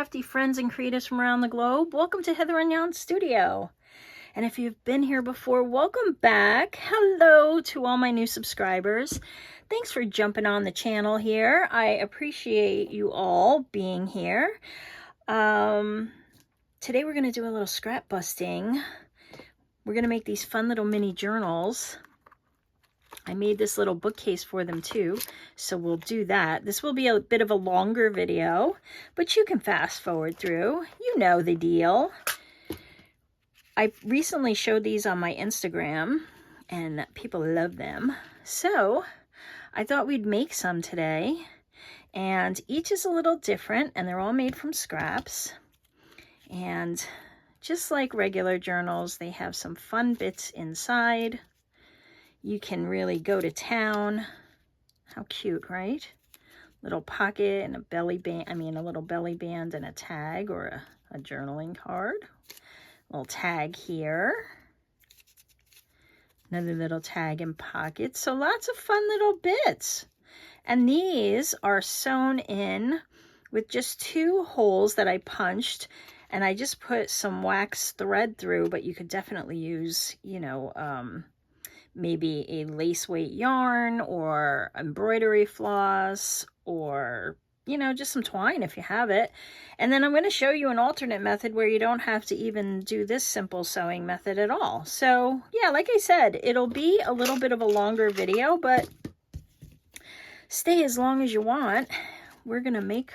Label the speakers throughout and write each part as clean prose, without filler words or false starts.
Speaker 1: crafty friends and creatives from around the globe. Welcome to Hither and Yon Studio. And if you've been here before, welcome back. Hello to all my new subscribers. Thanks for jumping on the channel here. I appreciate you all being here. Today we're going to do a little scrap busting. We're going to make these fun little mini journals. I made this little bookcase for them too, so we'll do that. This will be a bit of a longer video, but you can fast forward through. You know the deal. I recently showed these on my Instagram, and people love them. So I thought we'd make some today, and each is a little different, and they're all made from scraps. And just like regular journals, they have some fun bits inside. You can really go to town. How cute, right? Little pocket and a belly band, a little belly band and a tag or a journaling card. Little tag here. Another little tag and pocket. So lots of fun little bits. And these are sewn in with just 2 holes that I punched. And I just put some wax thread through, but you could definitely use, maybe a lace weight yarn or embroidery floss or, just some twine if you have it. And then I'm going to show you an alternate method where you don't have to even do this simple sewing method at all. So yeah, like I said, it'll be a little bit of a longer video, but stay as long as you want. We're going to make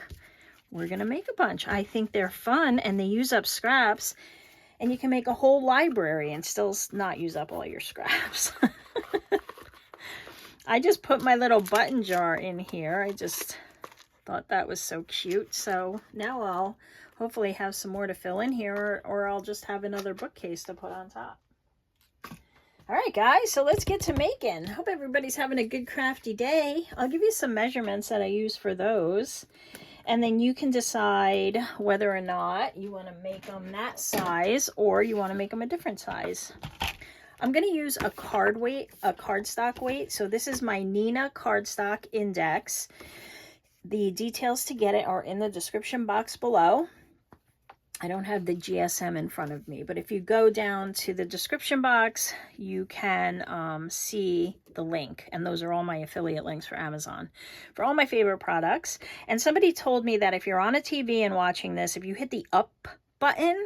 Speaker 1: a bunch. I think they're fun and they use up scraps. And you can make a whole library and still not use up all your scraps. I just put my little button jar in here. I just thought that was so cute. So now I'll hopefully have some more to fill in here, or I'll just have another bookcase to put on top. All right, guys, so let's get to making. Hope everybody's having a good crafty day. I'll give you some measurements that I use for those. And then you can decide whether or not you want to make them that size or you want to make them a different size. I'm going to use a cardstock weight. So this is my Nina cardstock index. The details to get it are in the description box below. I don't have the GSM in front of me, but if you go down to the description box, you can see the link. And those are all my affiliate links for Amazon for all my favorite products. And somebody told me that if you're on a TV and watching this, if you hit the up button,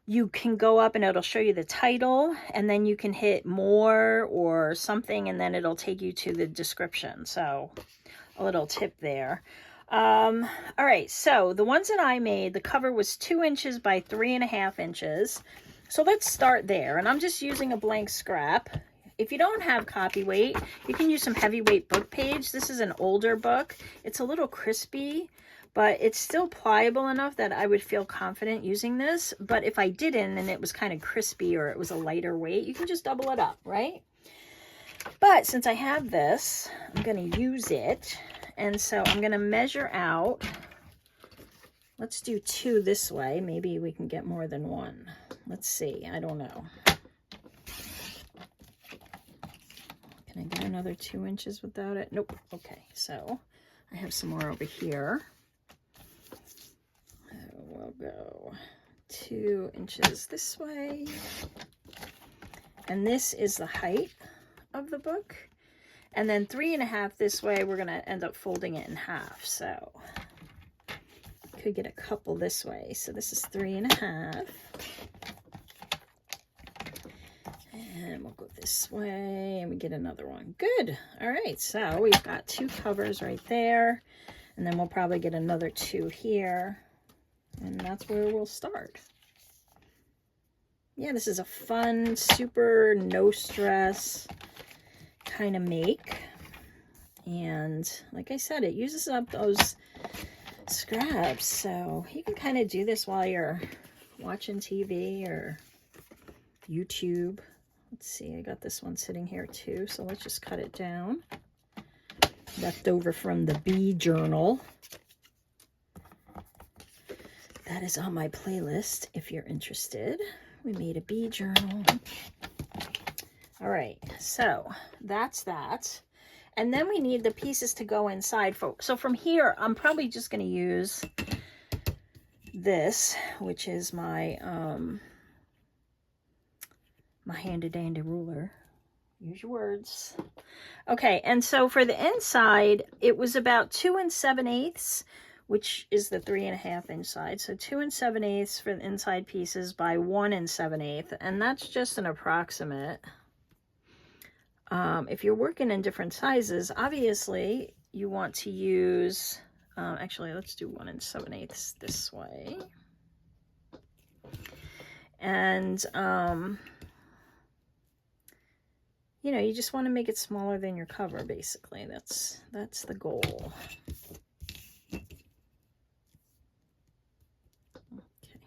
Speaker 1: you can go up and it'll show you the title, and then you can hit more or something, and then it'll take you to the description. So a little tip there. All right, so the ones that I made, the cover was 2 inches by 3.5 inches. So let's start there. And I'm just using a blank scrap. If you don't have copy weight, you can use some heavyweight book page. This is an older book. It's a little crispy, but it's still pliable enough that I would feel confident using this. But if I didn't and it was kind of crispy or it was a lighter weight, you can just double it up, right? But since I have this, I'm going to use it. And so I'm going to measure out. Let's do 2 this way. Maybe we can get more than 1. Let's see. I don't know. Can I get another 2 inches without it? Nope. Okay. So I have some more over here. We'll go 2 inches this way. And this is the height of the book. And then 3.5 this way, we're going to end up folding it in half. So could get a couple this way. So this is 3.5. And we'll go this way and we get another one. Good. All right. So we've got 2 covers right there. And then we'll probably get another 2 here. And that's where we'll start. Yeah, this is a fun, super no stress kind of make. And like I said, it uses up those scraps, so you can kind of do this while you're watching TV or YouTube. Let's see, I got this one sitting here too, so let's just cut it down. Left over from the bee journal. That is on my playlist if you're interested. We made a bee journal. All right, so that's that. And then we need the pieces to go inside. So from here, I'm probably just going to use this, which is my my handy dandy ruler. Use your words. Okay, and so for the inside, it was about 2 7/8, which is the 3.5 inch side. So 2 7/8 for the inside pieces by 1 7/8, and that's just an approximate. If you're working in different sizes, obviously you want to use, actually let's do 1 7/8 this way. And you know, you just want to make it smaller than your cover, basically. That's the goal. Okay,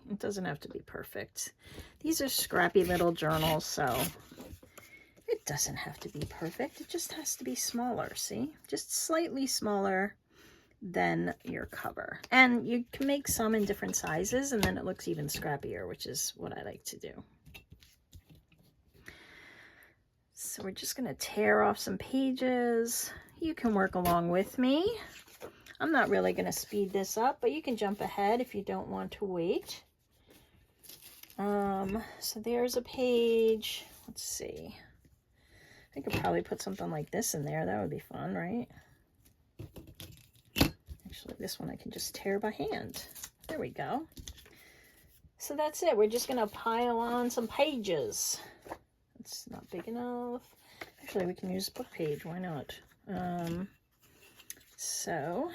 Speaker 1: it doesn't have to be perfect. These are scrappy little journals, so it doesn't have to be perfect. It just has to be smaller, see? Just slightly smaller than your cover. And you can make some in different sizes, and then it looks even scrappier, which is what I like to do. So we're just going to tear off some pages. You can work along with me. I'm not really going to speed this up, but you can jump ahead if you don't want to wait. So there's a page. Let's see. I could probably put something like this in there. That would be fun, right? Actually, this one I can just tear by hand. There we go. So that's it. We're just going to pile on some pages. It's not big enough. Actually, we can use a book page. Why not? So,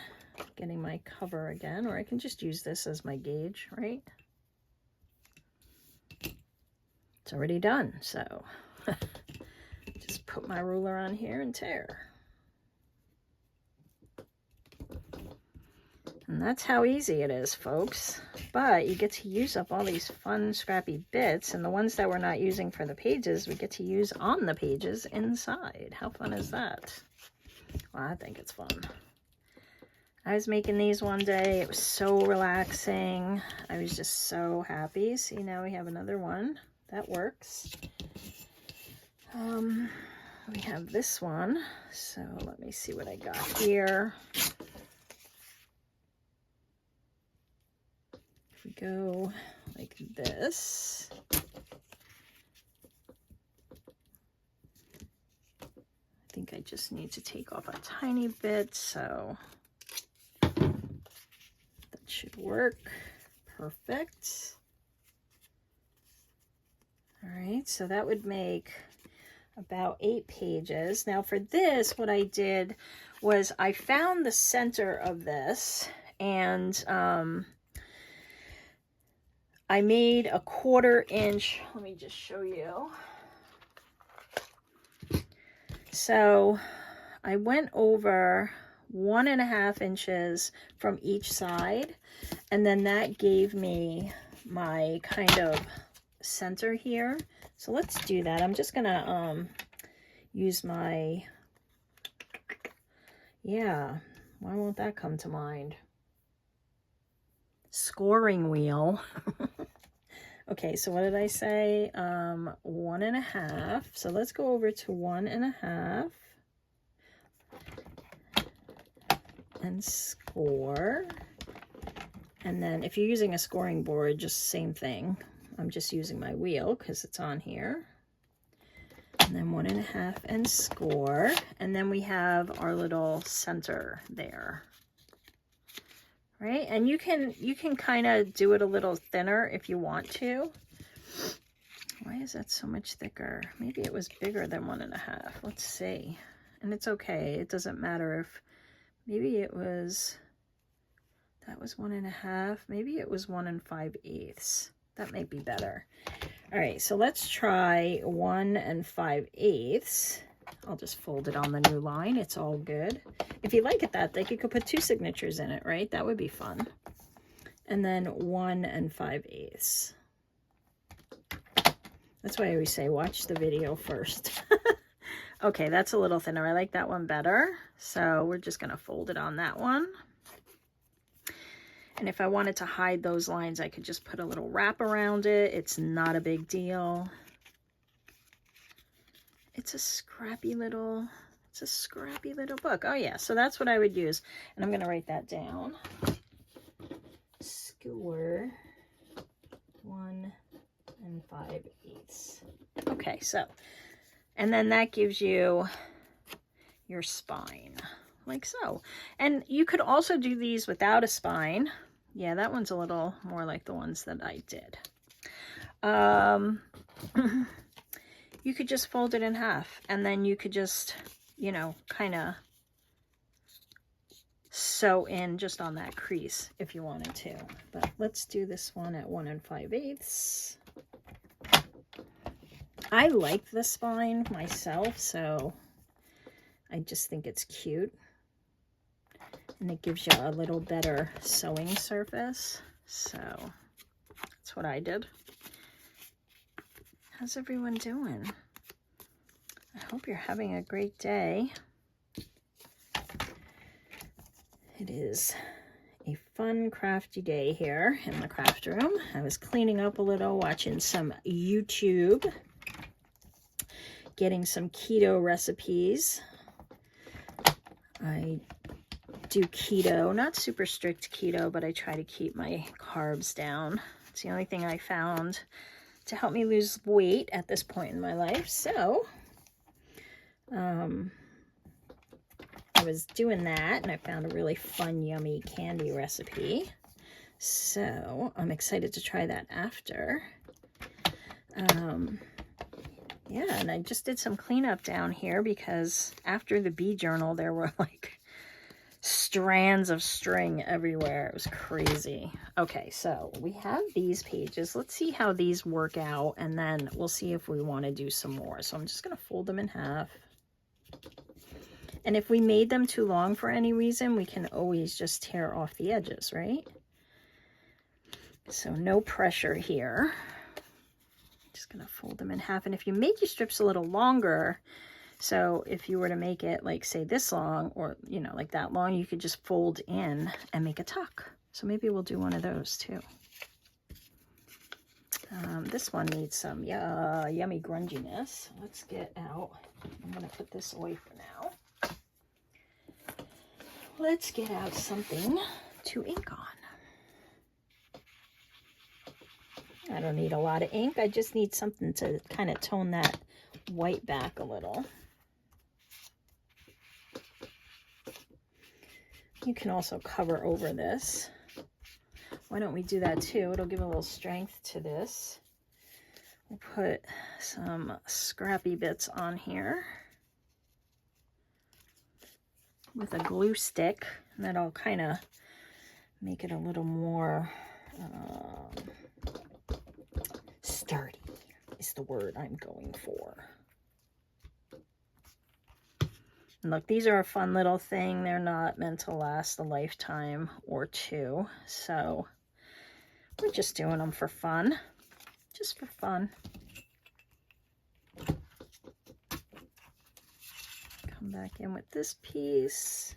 Speaker 1: getting my cover again, or I can just use this as my gauge, right? It's already done, so just put my ruler on here and tear. And that's how easy it is, folks. But you get to use up all these fun, scrappy bits, and the ones that we're not using for the pages, we get to use on the pages inside. How fun is that? Well, I think it's fun. I was making these one day. It was so relaxing. I was just so happy. See, now we have another one. That works. We have this one. So let me see what I got here. We go like this. I think I just need to take off a tiny bit, so that should work. Perfect. All right, so that would make about 8 pages. Now for this, what I did was I found the center of this, and I made a 1/4 inch. Let me just show you. So I went over 1.5 inches from each side, and then that gave me my kind of center here. So let's do that. I'm just gonna use my, yeah, why won't that come to mind? Scoring wheel. Okay, so what did I say? 1.5. So let's go over to 1.5 and score. And then if you're using a scoring board, just same thing. I'm just using my wheel because it's on here. And then 1.5 and score. And then we have our little center there. Right? And you can kind of do it a little thinner if you want to. Why is that so much thicker? Maybe it was bigger than 1.5. Let's see. And it's okay. It doesn't matter if, maybe it was, that was 1.5. Maybe it was 1 5/8. That might be better. All right, so let's try 1 5/8. I'll just fold it on the new line. It's all good. If you like it that thick, you could put 2 signatures in it, right? That would be fun. And then 1 5/8. That's why I always say watch the video first. Okay, that's a little thinner. I like that one better. So we're just going to fold it on that one. And if I wanted to hide those lines, I could just put a little wrap around it. It's not a big deal. It's a scrappy little book. Oh yeah, so that's what I would use. And I'm going to write that down. score 1 5/8. Okay, so, and then that gives you your spine, like so. And you could also do these without a spine. Yeah, that one's a little more like the ones that I did. You could just fold it in half, and then you could just, you know, kind of sew in just on that crease if you wanted to. But let's do this one at 1 5/8. I like the spine myself, so I just think it's cute. And it gives you a little better sewing surface. So that's what I did. How's everyone doing? I hope you're having a great day. It is a fun, crafty day here in the craft room. I was cleaning up a little, watching some YouTube, getting some keto recipes. I do keto, not super strict keto, but I try to keep my carbs down. It's the only thing I found to help me lose weight at this point in my life. So, I was doing that, and I found a really fun, yummy candy recipe. So, I'm excited to try that after. Yeah, and I just did some cleanup down here because after the bee journal, there were like strands of string everywhere. It was crazy. Okay, so we have these pages. Let's see how these work out, and then we'll see if we want to do some more. So I'm just going to fold them in half. And if we made them too long for any reason, we can always just tear off the edges, right? So no pressure here. Just going to fold them in half. And if you make your strips a little longer, so if you were to make it like, say, this long, or, you know, like that long, you could just fold in and make a tuck. So maybe we'll do one of those too. This one needs some yummy grunginess. Let's get out. I'm going to put this away for now. Let's get out something to ink on. I don't need a lot of ink. I just need something to kind of tone that white back a little. You can also cover over this. Why don't we do that too? It'll give a little strength to this. We'll put some scrappy bits on here with a glue stick. And that'll kind of make it a little more sturdy is the word I'm going for. And look, these are a fun little thing. They're not meant to last a lifetime or two. So we're just doing them for fun. Just for fun. Come back in with this piece.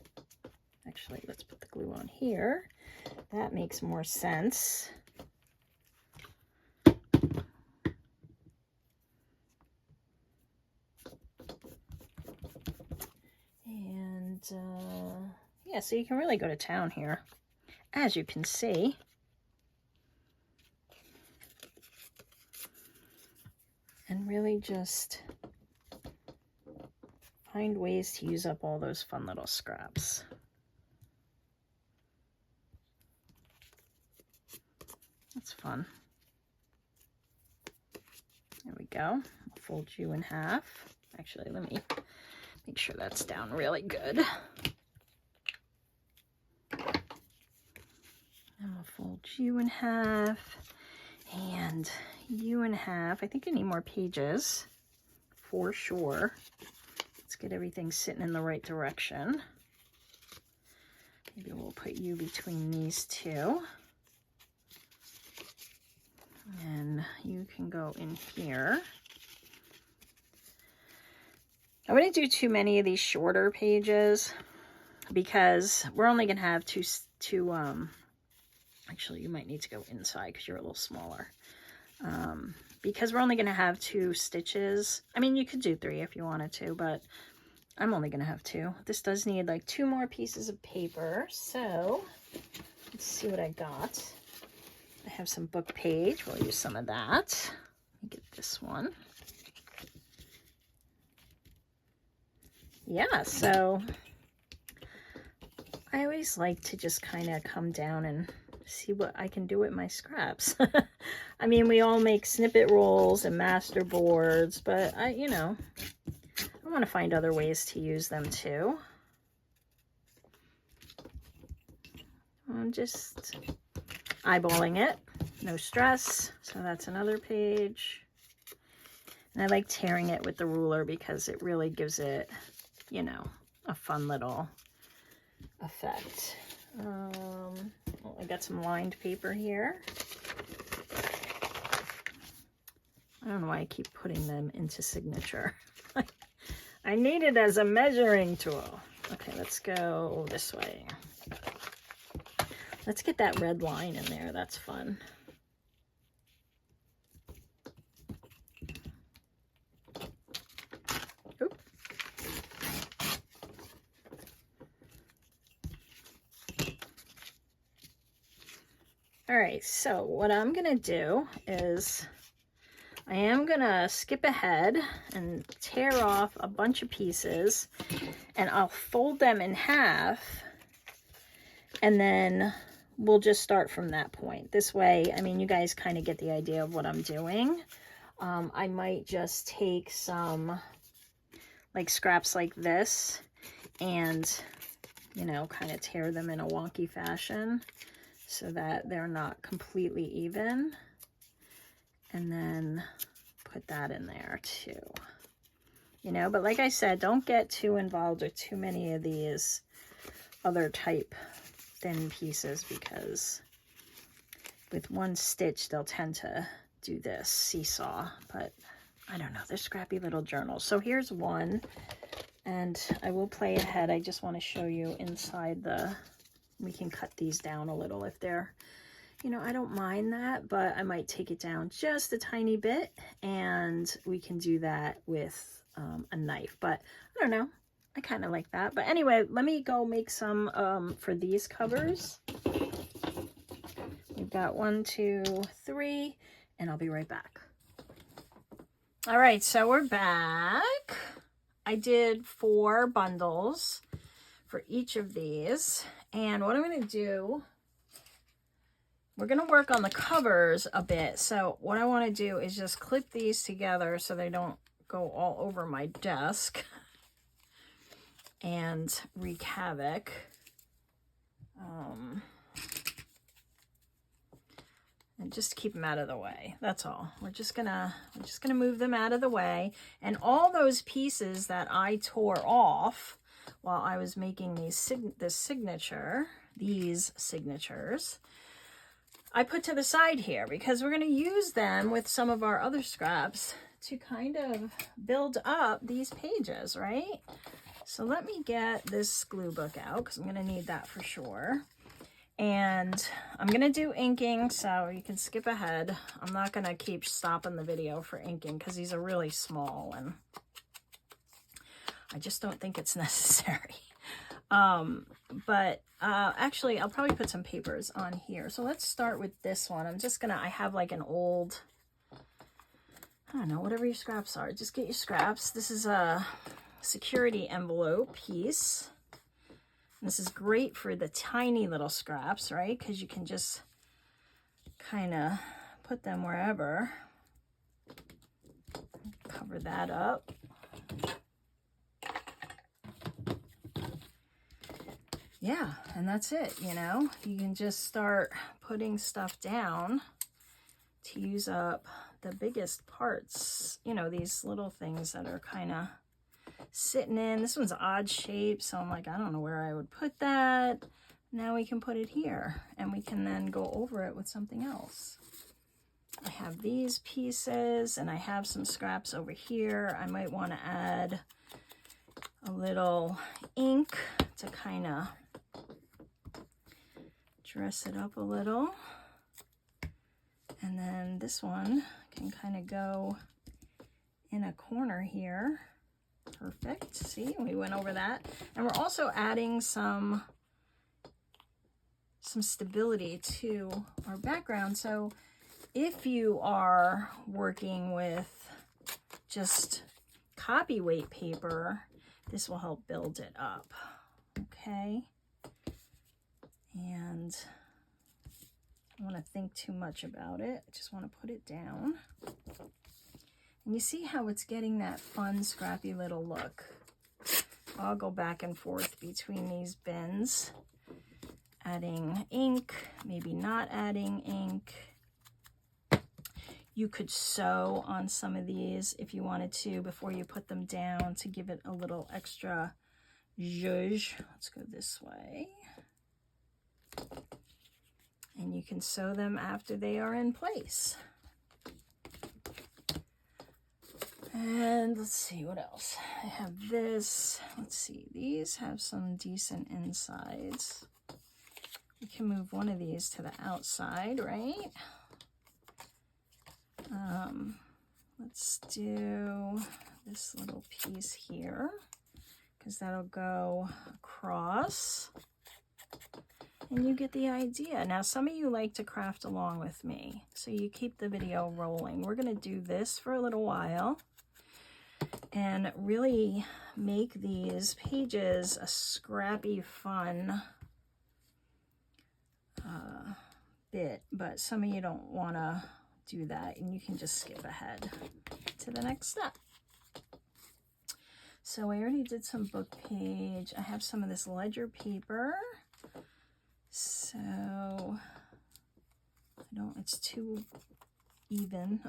Speaker 1: Actually, let's put the glue on here. That makes more sense. And yeah, so you can really go to town here, as you can see. And really just find ways to use up all those fun little scraps. That's fun. There we go. I'll fold you in half. Actually, let me make sure that's down really good. And we'll fold you in half and you in half. I think I need more pages for sure. Let's get everything sitting in the right direction. Maybe we'll put you between these two. And you can go in here. I wouldn't do too many of these shorter pages because we're only going to have two, actually you might need to go inside because you're a little smaller. Because we're only going to have 2 stitches. I mean, you could do 3 if you wanted to, but I'm only going to have 2. This does need like 2 more pieces of paper. So let's see what I got. I have some book page. We'll use some of that. Let me get this one. Yeah, so I always like to just kind of come down and see what I can do with my scraps. I mean, we all make snippet rolls and master boards, but I want to find other ways to use them too. I'm just eyeballing it, no stress. So that's another page. And I like tearing it with the ruler because it really gives it, you know, a fun little effect. I got some lined paper here. I don't know why I keep putting them into signature. I need it as a measuring tool. Okay, let's go this way. Let's get that red line in there. That's fun. Oop. All right, so what I'm gonna do is I am gonna skip ahead and tear off a bunch of pieces, and I'll fold them in half, and then we'll just start from that point. This way, I mean, you guys kind of get the idea of what I'm doing. I might just take some like scraps like this and, you know, kind of tear them in a wonky fashion so that they're not completely even. And then put that in there too. You know, but like I said, don't get too involved with too many of these other type thin pieces, because with one stitch they'll tend to do this seesaw. But I don't know, they're scrappy little journals. So here's one, and I will play ahead. I just want to show you inside we can cut these down a little if they're, you know, I don't mind that, but I might take it down just a tiny bit, and we can do that with a knife. But I don't know, I kind of like that. But anyway, let me go make some for these covers. We've got 1, 2, 3, and I'll be right back. All right, so we're back. I did 4 bundles for each of these, and what I'm going to do, we're going to work on the covers a bit. So what I want to do is just clip these together so they don't go all over my desk and wreak havoc. And just keep them out of the way. That's all. We're just gonna move them out of the way. And all those pieces that I tore off while I was making these signatures, I put to the side here because we're gonna use them with some of our other scraps to kind of build up these pages, right? So let me get this glue book out because I'm going to need that for sure. And I'm going to do inking, so you can skip ahead. I'm not going to keep stopping the video for inking because these are really small and I just don't think it's necessary. Actually, I'll probably put some papers on here. So let's start with this one. I have like an old, I don't know, whatever your scraps are. Just get your scraps. This is a security envelope piece. This is great for the tiny little scraps, right? Because you can just kind of put them wherever. Cover that up. Yeah, and that's it, you know? You can just start putting stuff down to use up the biggest parts. You know, these little things that are kind of sitting in. This one's odd shape, so I'm like, I don't know where I would put that. Now we can put it here, and we can then go over it with something else. I have these pieces, and I have some scraps over here. I might want to add a little ink to kind of dress it up a little. And then this one can kind of go in a corner here. Perfect. See, we went over that. And we're also adding some some stability to our background. So if you are working with just copy weight paper, this will help build it up. Okay. And I don't want to think too much about it. I just want to put it down. And you see how it's getting that fun, scrappy little look. I'll go back and forth between these bins, adding ink, maybe not adding ink. You could sew on some of these if you wanted to before you put them down to give it a little extra zhuzh. Let's go this way. And you can sew them after they are in place. And let's see what else. I have this. Let's see. These have some decent insides. We can move one of these to the outside, right? Let's do this little piece here because that'll go across. And you get the idea. Now, some of you like to craft along with me, so you keep the video rolling. We're going to do this for a little while and really make these pages a scrappy, fun bit, but some of you don't want to do that, and you can just skip ahead to the next step. So I already did some book page. I have some of this ledger paper. So it's too even.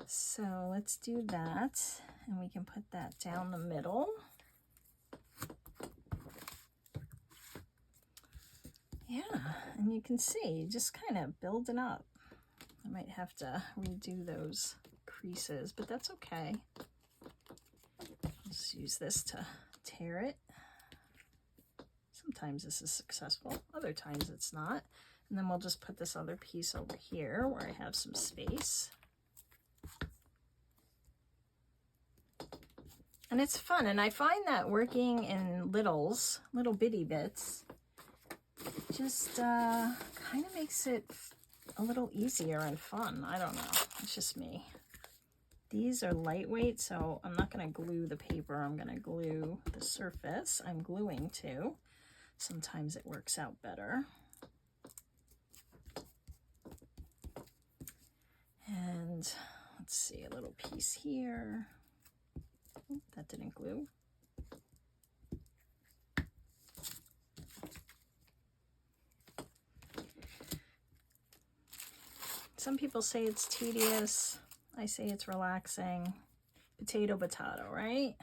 Speaker 1: So let's do that, and we can put that down the middle. Yeah, and you can see just kind of building up. I might have to redo those creases, but that's okay. Just use this to tear it. Sometimes this is successful, other times it's not. And then we'll just put this other piece over here where I have some space. And it's fun, and I find that working in little bitty bits, just kind of makes it a little easier and fun. I don't know, it's just me. These are lightweight, so I'm not going to glue the paper. I'm going to glue the surface. I'm gluing too. Sometimes it works out better. And let's see, a little piece here. Oh, that didn't glue. Some people say it's tedious. I say it's relaxing. Potato, right?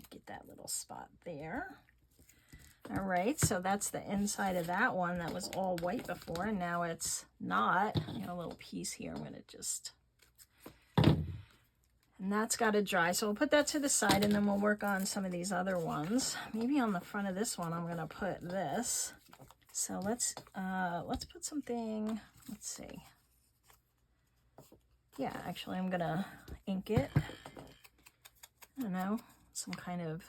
Speaker 1: Get that little spot there. All right, so that's the inside of that one that was all white before, and now it's not. I got a little piece here. I'm going to just... And that's got to dry. So we'll put that to the side, and then we'll work on some of these other ones. Maybe on the front of this one, I'm going to put this. So let's put something, let's see. Yeah, actually, I'm going to ink it. I don't know, some kind of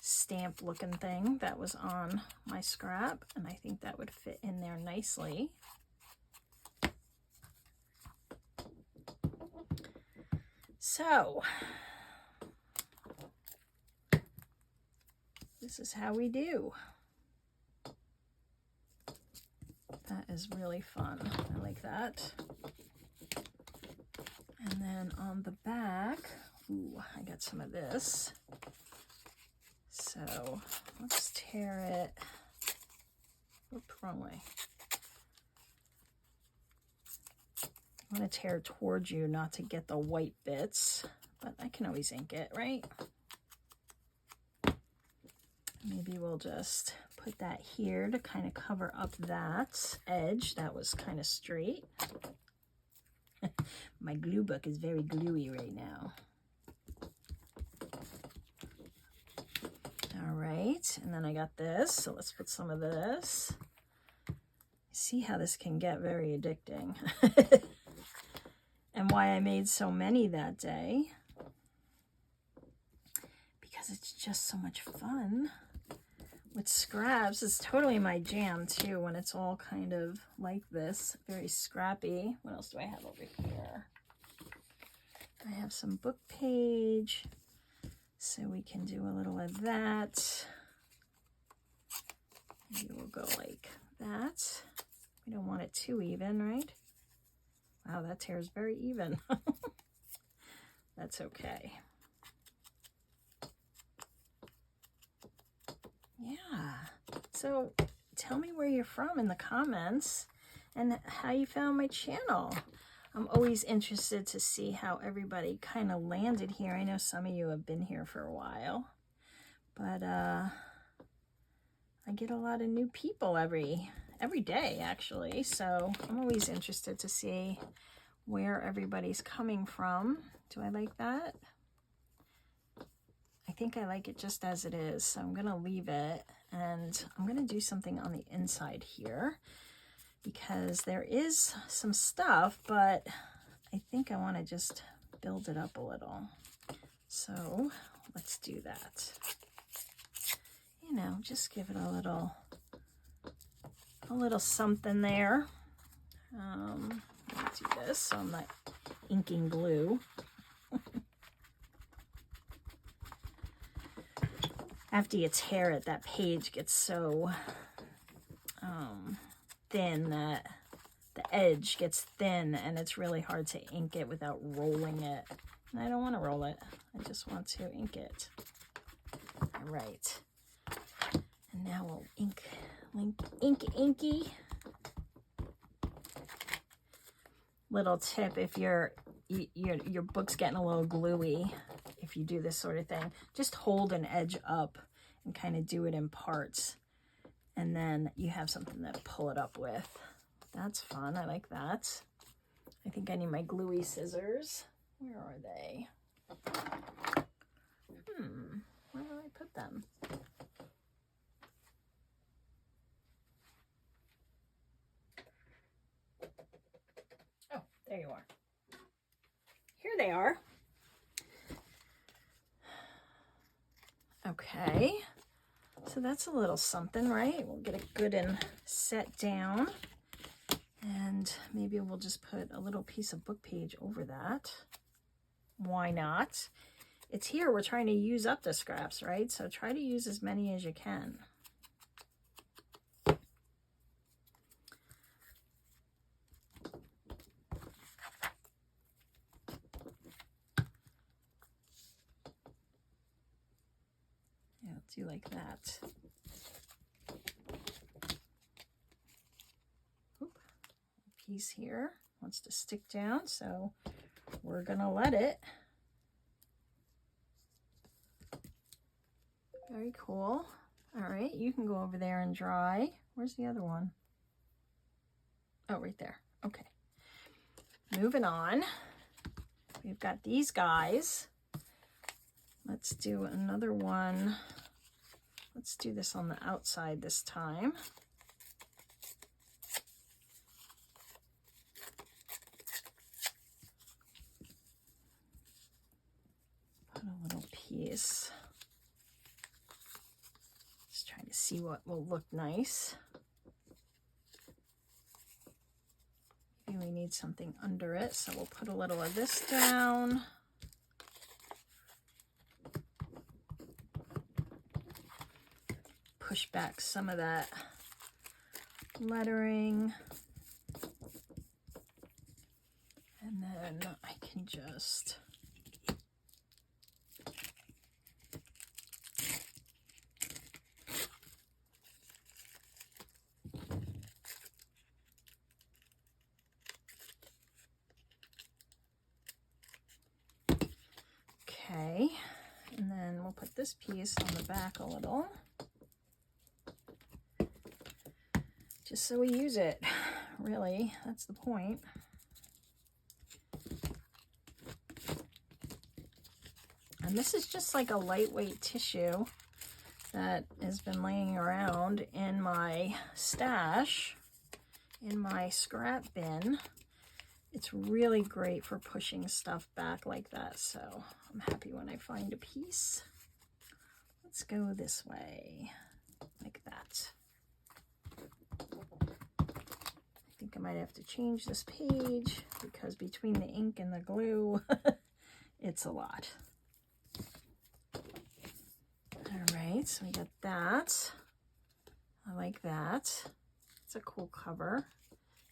Speaker 1: stamp looking thing that was on my scrap, and I think that would fit in there nicely. So this is how we do. That is really fun. I like that. And then on the back, ooh, I got some of this. So let's tear it. Whoop, wrong way. I want to tear towards you, not to get the white bits, but I can always ink it, right? Maybe we'll just put that here to kind of cover up that edge that was kind of straight. My glue book is very gluey right now. All right, and then I got this, so let's put some of this. See how this can get very addicting. And why I made so many that day. Because it's just so much fun with scraps is totally my jam too, when it's all kind of like this, very scrappy. What else do I have over here? I have some book page, so we can do a little of that. Maybe we'll go like that. We don't want it too even, right? Wow, that tear's very even. That's okay. Yeah, so tell me where you're from in the comments and how you found my channel. I'm always interested to see how everybody kind of landed here. I know some of you have been here for a while, but I get a lot of new people every day actually, so I'm always interested to see where everybody's coming from. Do I like that? I think I like it just as it is, so I'm gonna leave it, and I'm gonna do something on the inside here because there is some stuff, but I think I want to just build it up a little. So let's do that. You know, just give it a little something there. Let's do this so I'm not inking glue. After you tear it, that page gets so thin that the edge gets thin, and it's really hard to ink it without rolling it. And I don't want to roll it. I just want to ink it. All right. And now we'll inky. Little tip, if your book's getting a little gluey, if you do this sort of thing, just hold an edge up and kind of do it in parts, and then you have something to pull it up with. That's fun. I like that. I think I need my gluey scissors. Where are they? Where do I put them? Oh, there you are. Here they are. Okay, so that's a little something, right? We'll get it good and set down, and maybe we'll just put a little piece of book page over that. Why not? It's here. We're trying to use up the scraps, right? So try to use as many as you can. Do like that. Oop. Piece here wants to stick down, so we're gonna let it. Very cool. All right, you can go over there and dry. Where's the other one? Oh, right there. Okay. Moving on. We've got these guys. Let's do another one. Let's do this on the outside this time. Put a little piece. Just trying to see what will look nice. Maybe we need something under it, so we'll put a little of this down. Push back some of that lettering, and then I can just okay, and then we'll put this piece on the back a little. Just so we use it, really, that's the point. And this is just like a lightweight tissue that has been laying around in my stash, in my scrap bin. It's really great for pushing stuff back like that, so I'm happy when I find a piece. Let's go this way. like that. I think I might have to change this page because between the ink and the glue, it's a lot. All right, so we got that. I like that. It's a cool cover.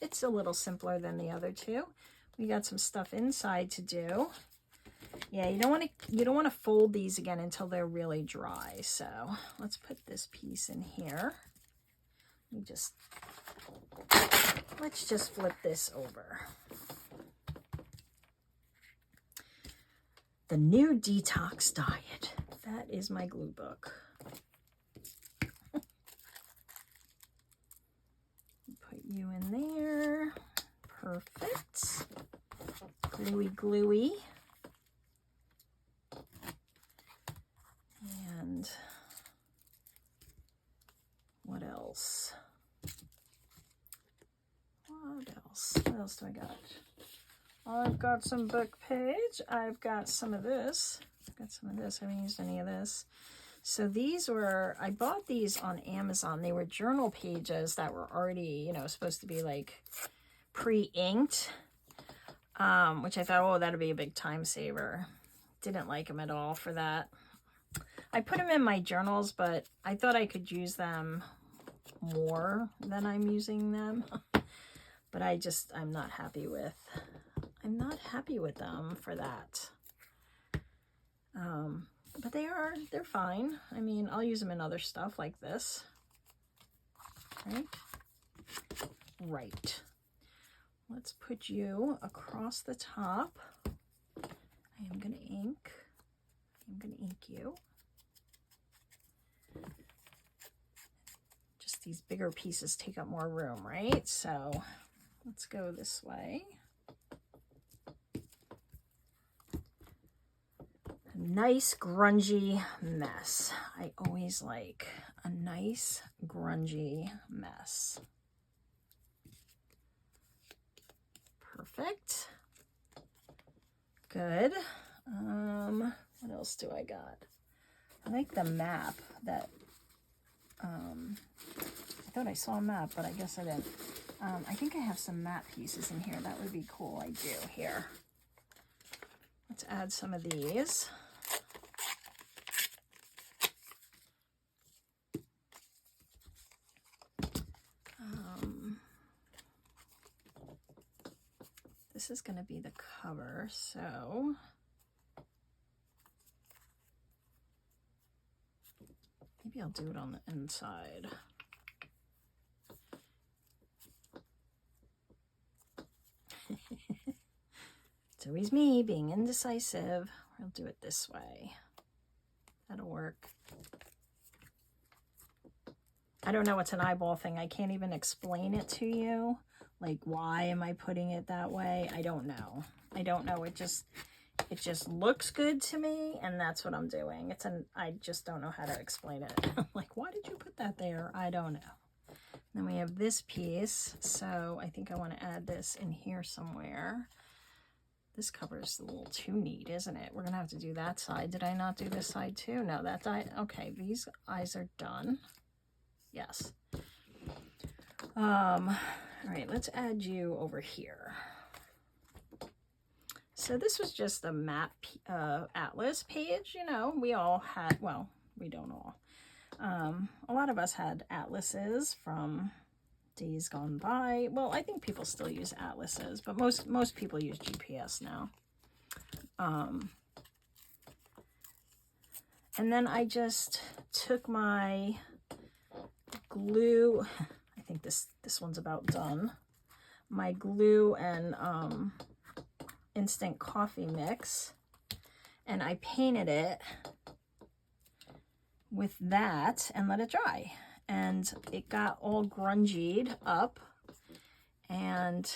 Speaker 1: It's a little simpler than the other two. We got some stuff inside to do. Yeah, you don't want to fold these again until they're really dry. So let's put this piece in here. Let's just flip this over. The New Detox Diet. That is my glue book. Put you in there. Perfect. Gluey, gluey. And what else? What else? What else do I got? I've got some book page. I've got some of this. I haven't used any of this. So these were, I bought these on Amazon. They were journal pages that were already, you know, supposed to be like pre-inked, which I thought, oh, that'd be a big time saver. Didn't like them at all for that. I put them in my journals, but I thought I could use them more than I'm using them. But I'm not happy with them for that. But they're fine. I mean, I'll use them in other stuff like this. Right. Let's put you across the top. I'm gonna ink you. Just these bigger pieces take up more room, right? So let's go this way. Nice grungy mess. I always like a nice grungy mess. Perfect. Good. What else do I got? I like the map that I thought I saw a map, but I guess I didn't. I think I have some map pieces in here. That would be cool. I do here. Let's add some of these. This is going to be the cover, so maybe I'll do it on the inside. It's always me being indecisive. I'll do it this way. That'll work. I don't know, it's an eyeball thing. I can't even explain it to you. Like, why am I putting it that way? I don't know. It just looks good to me, and that's what I'm doing. I just don't know how to explain it. Like, why did you put that there? I don't know. Then we have this piece. So I think I want to add this in here somewhere. This cover is a little too neat, isn't it? We're gonna have to do that side. Did I not do this side too? No, that side. Okay, these eyes are done. Yes. All right, let's add you over here. So this was just a map atlas page. You know, we all had, well, we don't all. A lot of us had atlases from days gone by. Well, I think people still use atlases, but most people use GPS now. And then I just took my glue. I think this one's about done. My glue and instant coffee mix, and I painted it with that and let it dry, and it got all grungied up and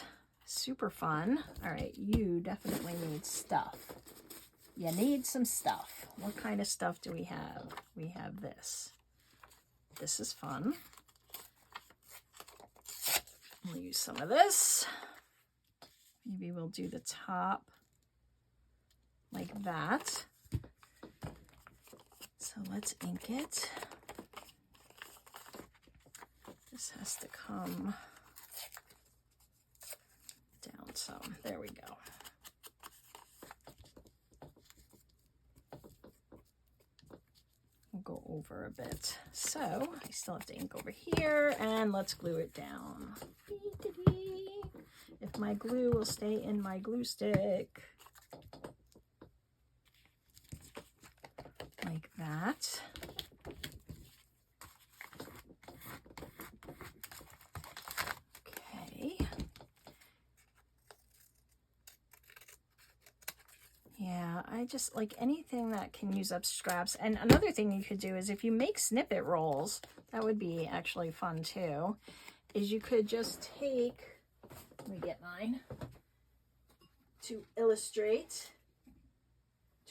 Speaker 1: super fun. All right, you definitely need stuff. You need some stuff. What kind of stuff do we have? We have this. This is fun. We'll use some of this. Maybe we'll do the top like that. So let's ink it. This has to come down some. There we go. We'll go over a bit. So I still have to ink over here, and let's glue it down. If my glue will stay in my glue stick. Like that. Okay. Yeah, I just like anything that can use up scraps. And another thing you could do is if you make snippet rolls, that would be actually fun too, is you could just take, let me get mine, to illustrate,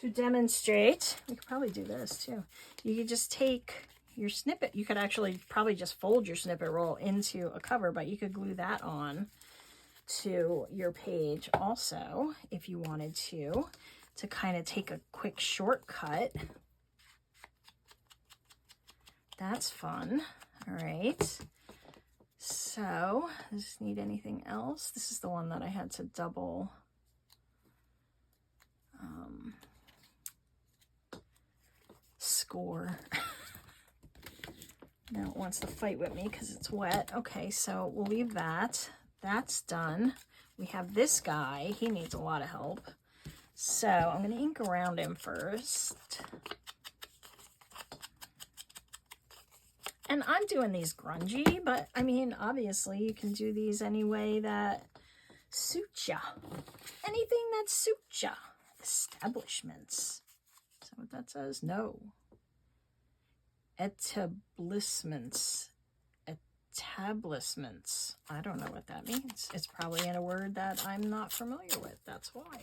Speaker 1: to demonstrate. We could probably do this too. You could just take your snippet. You could actually probably just fold your snippet roll into a cover, but you could glue that on to your page also if you wanted to kind of take a quick shortcut. That's fun. All right. So, does this need anything else? This is the one that I had to double score. Now it wants to fight with me because it's wet. Okay, so we'll leave that. That's done. We have this guy. He needs a lot of help. So I'm going to ink around him first. And I'm doing these grungy, but I mean, obviously you can do these any way that suits ya. Anything that suits ya. Establishments. Is that what that says? No. Etablissements. Etablissements. I don't know what that means. It's probably in a word that I'm not familiar with. That's why.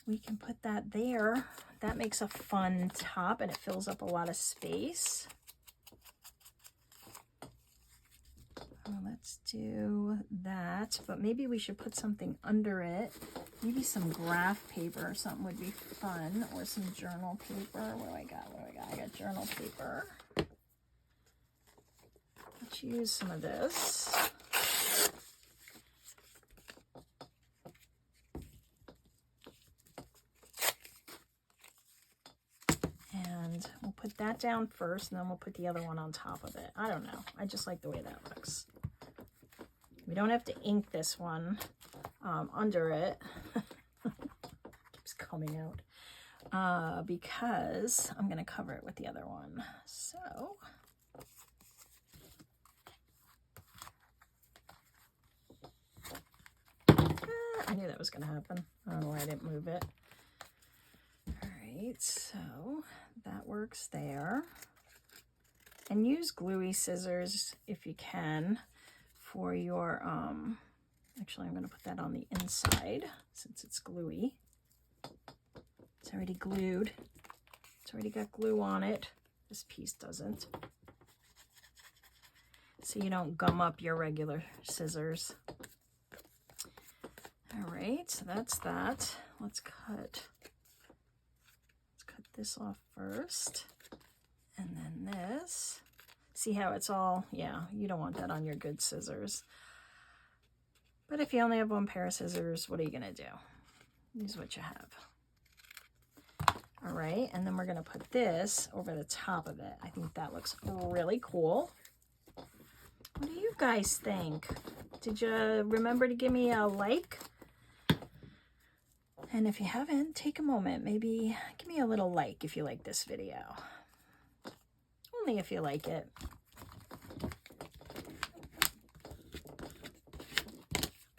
Speaker 1: We can put that there. That makes a fun top and it fills up a lot of space. Let's do that, but maybe we should put something under it. Maybe some graph paper or something would be fun, or some journal paper. What do I got? I got journal paper. Let's use some of this. And we'll put that down first, and then we'll put the other one on top of it. I don't know. I just like the way that looks. We don't have to ink this one under it. Keeps coming out. Because I'm going to cover it with the other one. So, I knew that was going to happen. I don't know why I didn't move it. All right, so that works there. And use gluey scissors if you can for your, actually I'm going to put that on the inside since it's gluey. It's already glued. It's already got glue on it. This piece doesn't. So you don't gum up your regular scissors. All right, so that's that. Let's cut this off first. And then this. See how it's all, yeah, you don't want that on your good scissors. But if you only have one pair of scissors, what are you going to do? Use what you have. All right, and then we're going to put this over the top of it. I think that looks really cool. What do you guys think? Did you remember to give me a like? And if you haven't, take a moment. Maybe give me a little like if you like this video. Only if you like it.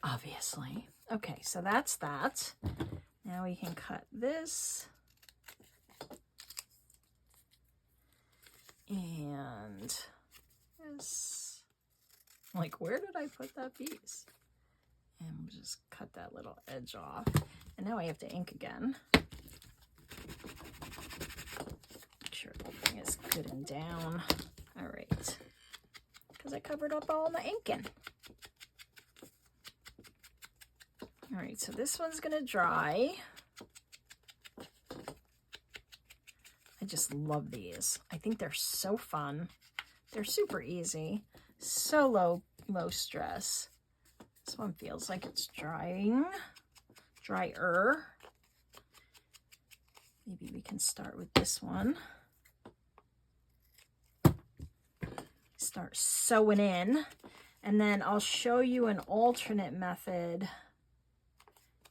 Speaker 1: Obviously. Okay, so that's that. Now we can cut this. And this. Like, where did I put that piece? And we'll just cut that little edge off. And now I have to ink again. Make sure everything is good and down. All right. Because I covered up all my inking. All right, so this one's going to dry. I just love these. I think they're so fun. They're super easy. So low stress. This one feels like it's drier. Maybe we can start with this one. Start sewing in, and then I'll show you an alternate method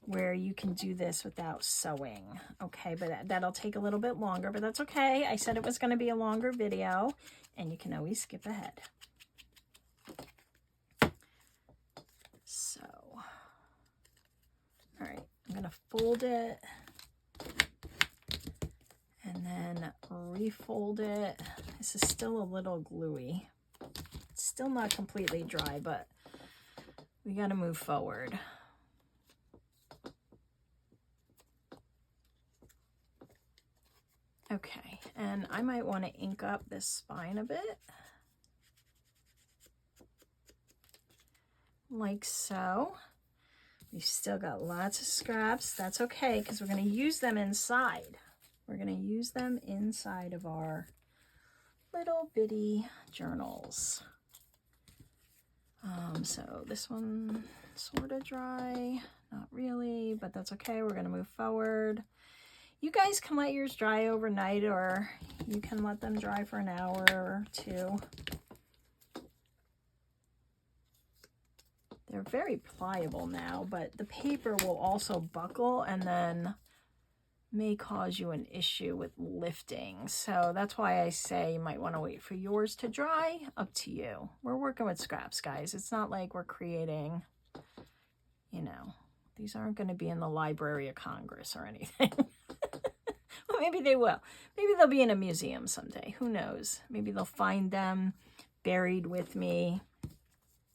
Speaker 1: where you can do this without sewing. Okay, but that'll take a little bit longer, but that's okay. I said it was going to be a longer video, and you can always skip ahead. So, all right, I'm going to fold it and then refold it. This is still a little gluey. It's still not completely dry, but we got to move forward. Okay, and I might want to ink up this spine a bit. Like so. We've still got lots of scraps. That's okay, because we're going to use them inside. We're going to use them inside of our little bitty journals. So this one sort of dry, not really, but that's okay. We're going to move forward. You guys can let yours dry overnight, or you can let them dry for an hour or two. They're very pliable now, but the paper will also buckle and then may cause you an issue with lifting. So that's why I say you might want to wait for yours to dry. Up to you. We're working with scraps, guys. It's not like we're creating, you know, these aren't going to be in the Library of Congress or anything. Well, maybe they will. Maybe they'll be in a museum someday. Who knows? Maybe they'll find them buried with me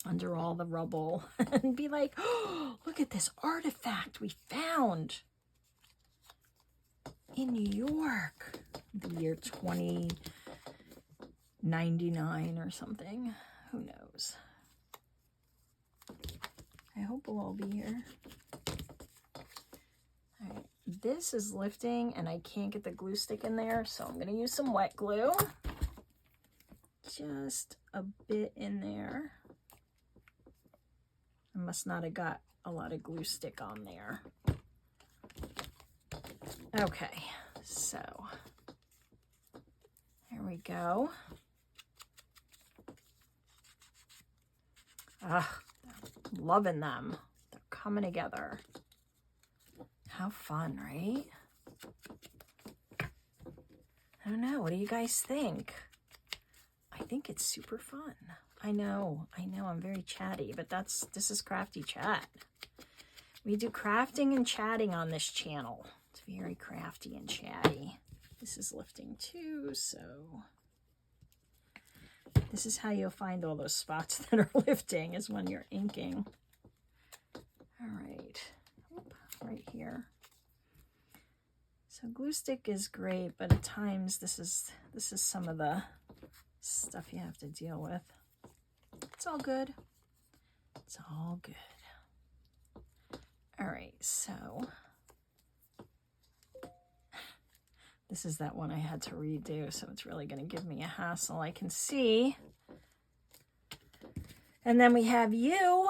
Speaker 1: under all the rubble and be like, oh, look at this artifact we found in New York, the year 2099 or something. Who knows? I hope we'll all be here. All right, this is lifting and I can't get the glue stick in there, so I'm going to use some wet glue. Just a bit in there. I must not have got a lot of glue stick on there. Okay, so there we go. Ah, loving them. They're coming together. How fun, right? I don't know. What do you guys think? I think it's super fun. I know, I'm very chatty, but this is Crafty Chat. We do crafting and chatting on this channel. It's very crafty and chatty. This is lifting too, so this is how you'll find all those spots that are lifting, is when you're inking. All right, right here. So glue stick is great, but at times this is some of the stuff you have to deal with. It's all good. It's all good. All right, so this is that one I had to redo, so it's really going to give me a hassle. I can see. And then we have you.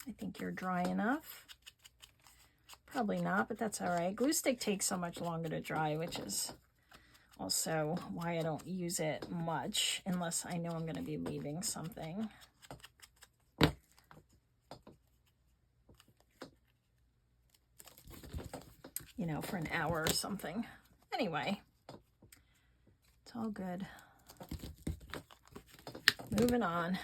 Speaker 1: I think you're dry enough. Probably not, but that's all right. Glue stick takes so much longer to dry, which is also why I don't use it much unless I know I'm going to be leaving something. You know, for an hour or something. Anyway, it's all good. Moving on.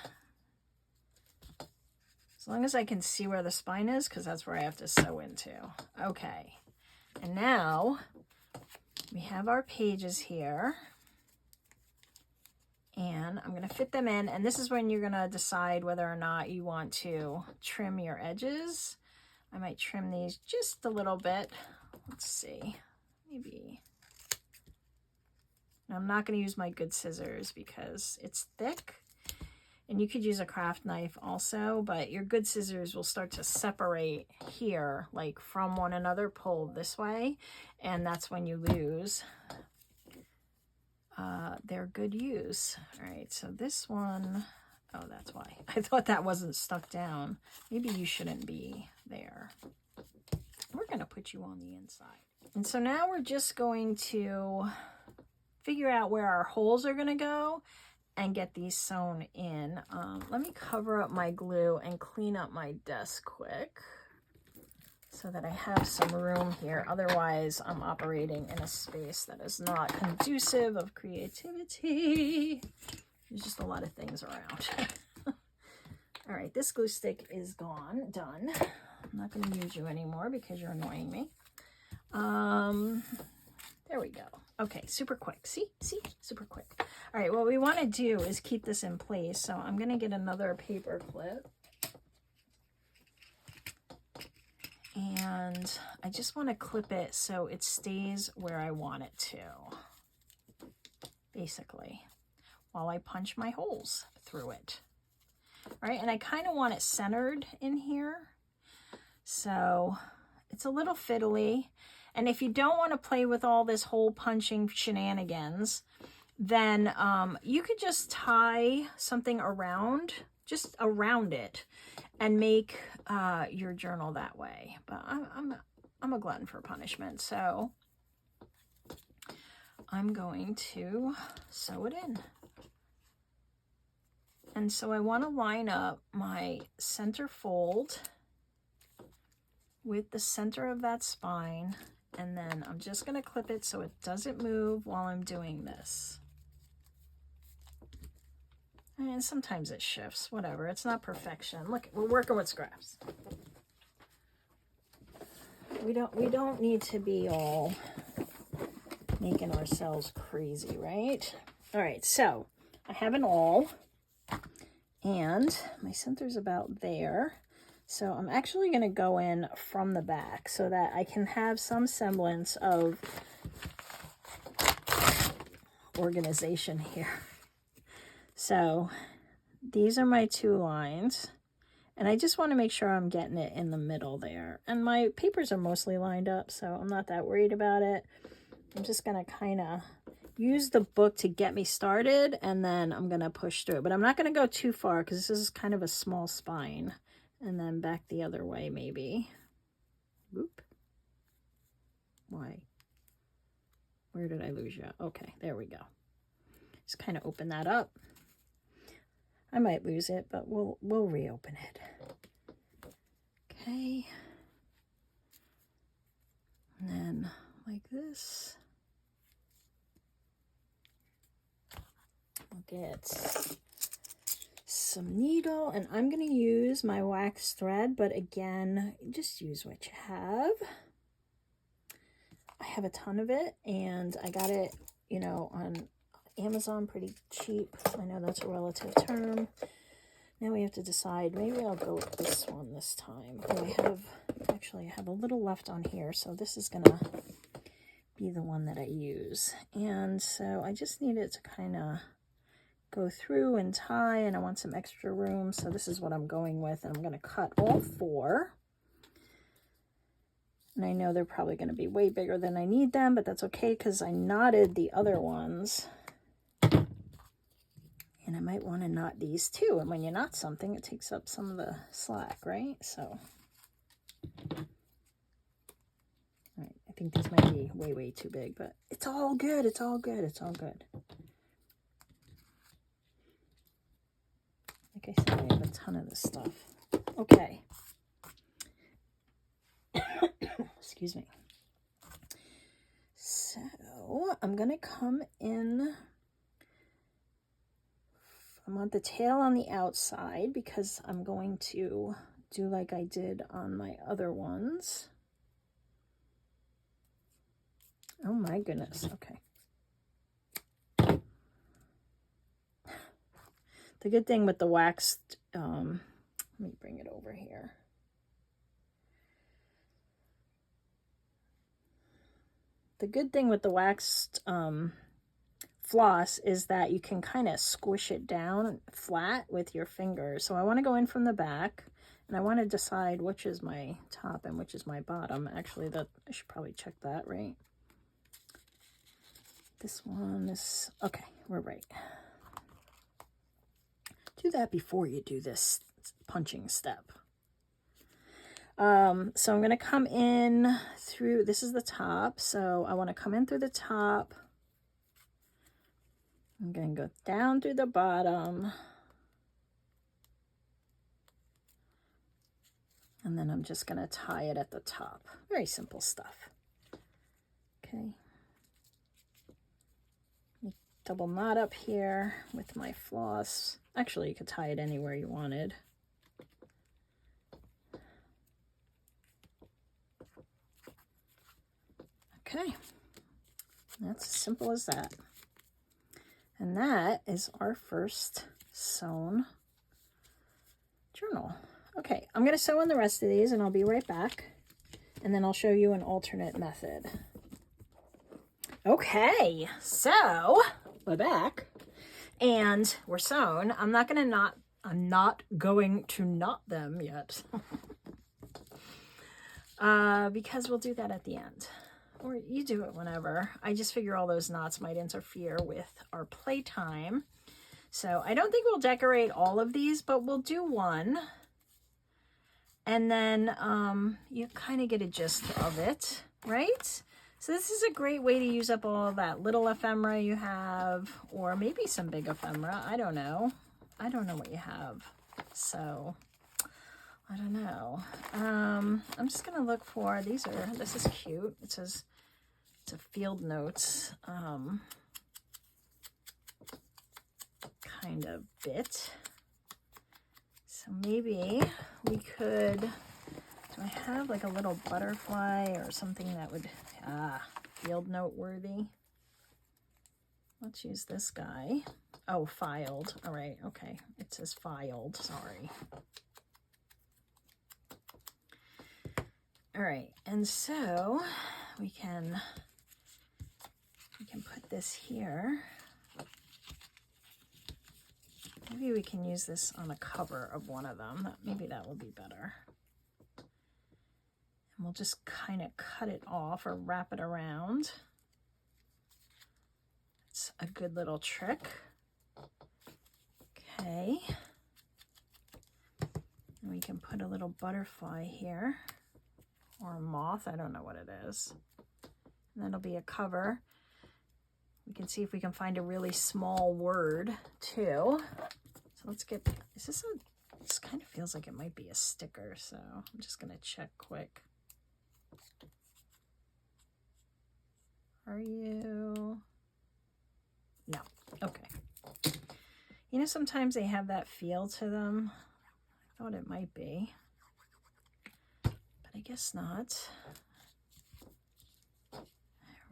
Speaker 1: As long as I can see where the spine is, because that's where I have to sew into. Okay, and now we have our pages here, and I'm going to fit them in, and this is when you're going to decide whether or not you want to trim your edges. I might trim these just a little bit. Let's see, maybe. Now, I'm not going to use my good scissors because it's thick, and you could use a craft knife also, but your good scissors will start to separate here, like from one another, pulled this way, and that's when you lose. their good use. All right, so this one, oh, that's why. I thought that wasn't stuck down. Maybe you shouldn't be there. We're going to put you on the inside. And so now we're just going to figure out where our holes are going to go and get these sewn in. Let me cover up my glue and clean up my desk quick so that I have some room here. Otherwise, I'm operating in a space that is not conducive of creativity. There's just a lot of things around. All right, this glue stick is gone, done. I'm not going to use you anymore because you're annoying me. There we go. Okay, super quick. See, super quick. All right, what we want to do is keep this in place. So I'm going to get another paper clip. And I just want to clip it so it stays where I want it to, basically, while I punch my holes through it. All right, and I kind of want it centered in here. So it's a little fiddly. And if you don't want to play with all this hole punching shenanigans, then you could just tie something around, just around it, and make your journal that way. But I'm a glutton for punishment, so I'm going to sew it in. And so I want to line up my center fold with the center of that spine, and then I'm just going to clip it so it doesn't move while I'm doing this. And sometimes it shifts, whatever. It's not perfection. Look, we're working with scraps. We don't need to be all making ourselves crazy, right? All right, so I have an awl, and my center's about there. So I'm actually going to go in from the back so that I can have some semblance of organization here. So these are my two lines, and I just want to make sure I'm getting it in the middle there. And my papers are mostly lined up, so I'm not that worried about it. I'm just going to kind of use the book to get me started, and then I'm going to push through it. But I'm not going to go too far because this is kind of a small spine. And then back the other way, maybe. Whoop. Why? Where did I lose you? Okay, there we go. Just kind of open that up. I might lose it, but we'll reopen it. Okay. And then like this. I'll get some needle, and I'm going to use my wax thread, but again, just use what you have. I have a ton of it, and I got it, you know, on Amazon pretty cheap. I know that's a relative term. Now we have to decide. Maybe I'll go with this one this time. Oh, I have a little left on here, so this is gonna be the one that I use. And so I just need it to kind of go through and tie, and I want some extra room, so this is what I'm going with. And I'm going to cut all four. And I know they're probably going to be way bigger than I need them, but that's okay because I knotted the other ones. And I might want to knot these too. And when you knot something, it takes up some of the slack, right? So, all right, I think this might be way, way too big, but it's all good. It's all good. It's all good. Like I said, I have a ton of this stuff. Okay. Excuse me. So I'm going to come in. I want the tail on the outside because I'm going to do like I did on my other ones. Oh my goodness. Okay. The good thing with the waxed, let me bring it over here. The good thing with the waxed floss is that you can kind of squish it down flat with your fingers. So I want to go in from the back, and I want to decide which is my top and which is my bottom. Actually, that I should probably check that, right? This one is, okay, we're right. Do that before you do this punching step. So I'm going to come in through, this is the top, so I want to come in through the top. I'm going to go down through the bottom. And then I'm just going to tie it at the top. Very simple stuff. Okay. Double knot up here with my floss. Actually, you could tie it anywhere you wanted. Okay, that's as simple as that. And that is our first sewn journal. Okay, I'm going to sew in the rest of these and I'll be right back. And then I'll show you an alternate method. Okay, so we're back and we're sewn. I'm not going to knot them yet. Because we'll do that at the end. Or you do it whenever. I just figure all those knots might interfere with our playtime. So I don't think we'll decorate all of these, but we'll do one. And then you kind of get a gist of it, right? So this is a great way to use up all that little ephemera you have, or maybe some big ephemera. I don't know. I don't know what you have. So I don't know. I'm just gonna look for these. This is cute. It says it's a field notes kind of bit. So maybe we could. Do I have like a little butterfly or something that would field note worthy? Let's use this guy. Oh, filed. All right. Okay. It says filed. Sorry. All right, and so we can put this here. Maybe we can use this on a cover of one of them. Maybe that will be better. And we'll just kind of cut it off or wrap it around. It's a good little trick. Okay. And we can put a little butterfly here. Or a moth, I don't know what it is. And that'll be a cover. We can see if we can find a really small word too. So let's get, this kind of feels like it might be a sticker, so I'm just gonna check quick. Are you? No, okay. You know, sometimes they have that feel to them. I thought it might be. I guess not. All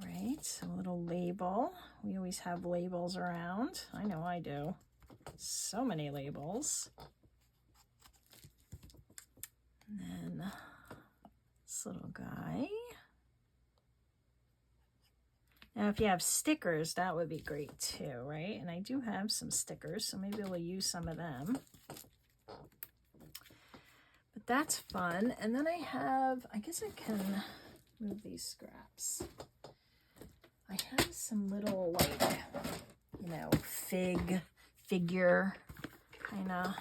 Speaker 1: right, so a little label. We always have labels around. I know I do. So many labels. And then this little guy. Now, if you have stickers, that would be great too, right? And I do have some stickers, so maybe we'll use some of them. That's fun. And then I guess I can move these scraps. I have some little, like, you know, figure kind of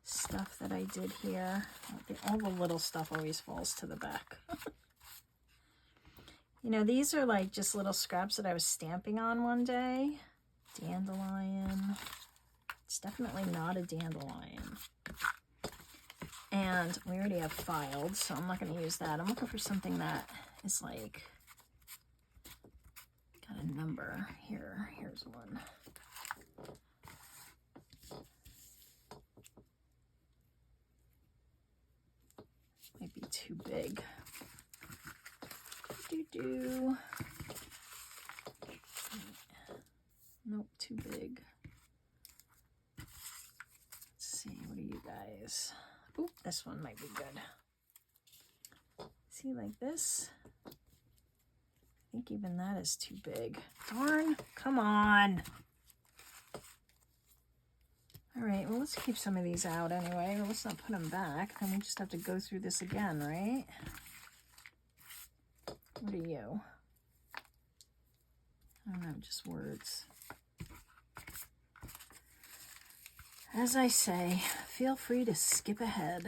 Speaker 1: stuff that I did here. All the little stuff always falls to the back. You know, these are like just little scraps that I was stamping on one day. Dandelion. It's definitely not a dandelion. And we already have filed, so I'm not going to use that. I'm looking for something that is like, got a number here. Here's one. Might be too big. Nope, too big. Let's see, what are you guys? Oop, this one might be good. See, like this? I think even that is too big. Darn, come on. All right, well, let's keep some of these out anyway. Well, let's not put them back. Then we just have to go through this again, right? What are you? I don't know, just words. As I say, feel free to skip ahead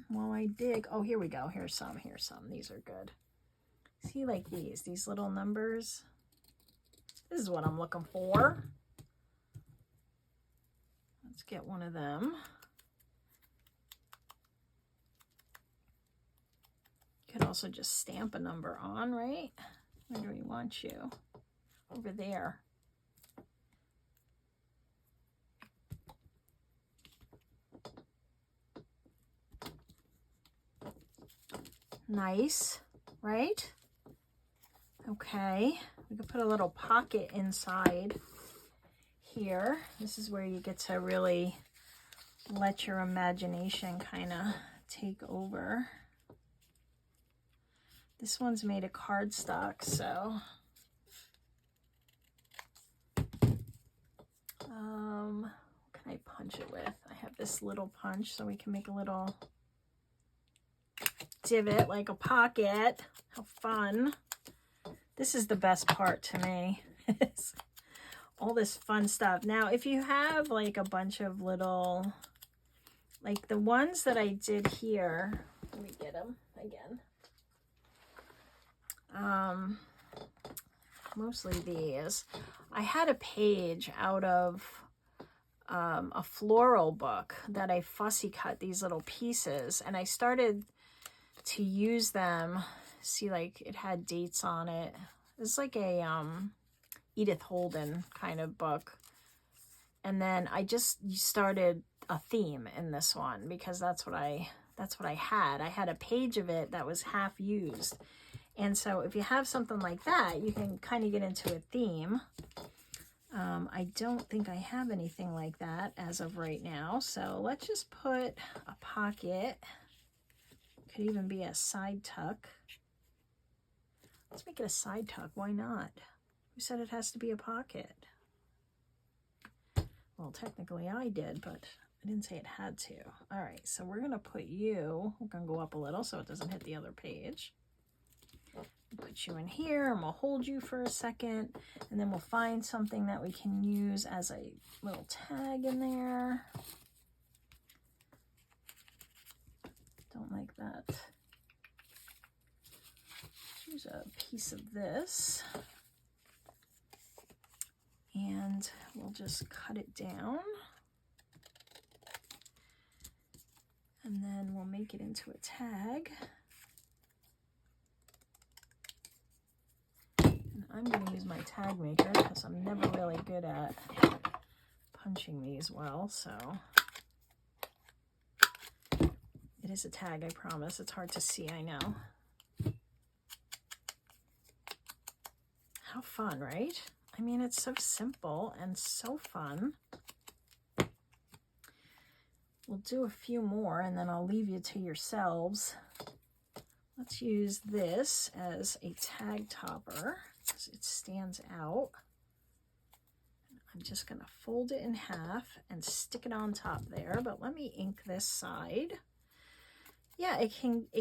Speaker 1: while I dig. Oh, here we go. Here's some. These are good. See, like these little numbers. This is what I'm looking for. Let's get one of them. You could also just stamp a number on, right? Where do we want you? Over there. Nice, right? Okay, we could put a little pocket inside here. This is where you get to really let your imagination kind of take over. This one's made of cardstock, so what can I punch it with? I have this little punch, so we can make a little divot like a pocket. How fun. This is the best part to me. All this fun stuff. Now, if you have like a bunch of little, like the ones that I did here, let me get them again. Mostly these. I had a page out of a floral book that I fussy cut these little pieces, and I started to use them. See, like it had dates on it. It's like a Edith Holden kind of book. And then I just started a theme in this one because that's what I had. I had a page of it that was half used. And so if you have something like that, you can kind of get into a theme. I don't think I have anything like that as of right now. So let's just put a pocket. Could even be a side tuck. Let's make it a side tuck. Why not? Who said it has to be a pocket? Well, technically I did, but I didn't say it had to. All right, so we're going to put you, we're going to go up a little so it doesn't hit the other page. Put you in here, and we'll hold you for a second, and then we'll find something that we can use as a little tag in there. Don't like that. Use a piece of this, and we'll just cut it down, and then we'll make it into a tag. And I'm going to use my tag maker because I'm never really good at punching these well, so it is a tag, I promise. It's hard to see, I know. How fun, right? I mean, it's so simple and so fun. We'll do a few more and then I'll leave you to yourselves. Let's use this as a tag topper because it stands out. I'm just going to fold it in half and stick it on top there, but let me ink this side. Yeah, it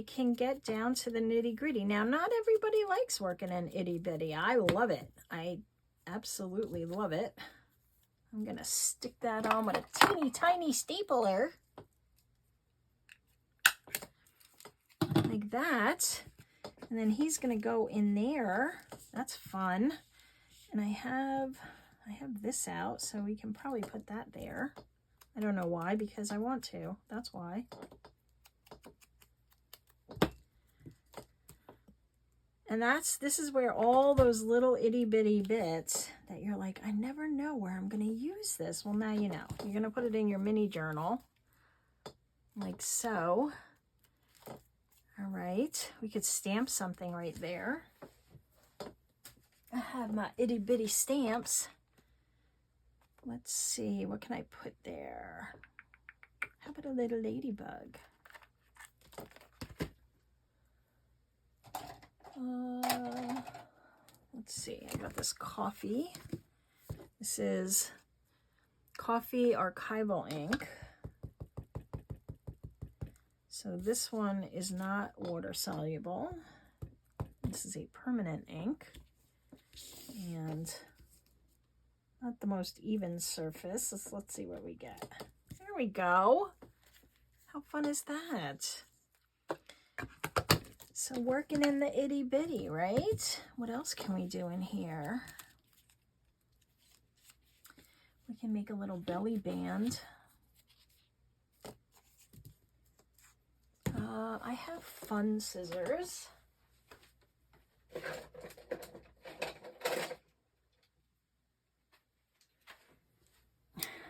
Speaker 1: can get down to the nitty-gritty. Now, not everybody likes working in itty-bitty. I love it. I absolutely love it. I'm going to stick that on with a teeny tiny stapler. Like that. And then he's going to go in there. That's fun. And I have this out, so we can probably put that there. I don't know why, because I want to. That's why. And this is where all those little itty bitty bits that you're like, I never know where I'm going to use this. Well, now you know. You're going to put it in your mini journal, like so. All right. We could stamp something right there. I have my itty bitty stamps. Let's see. What can I put there? How about a little ladybug? Let's see, I got this coffee. This is coffee archival ink. So this one is not water soluble. This is a permanent ink. And not the most even surface. Let's see what we get. There we go. How fun is that? So working in the itty bitty, right? What else can we do in here? We can make a little belly band. I have fun scissors.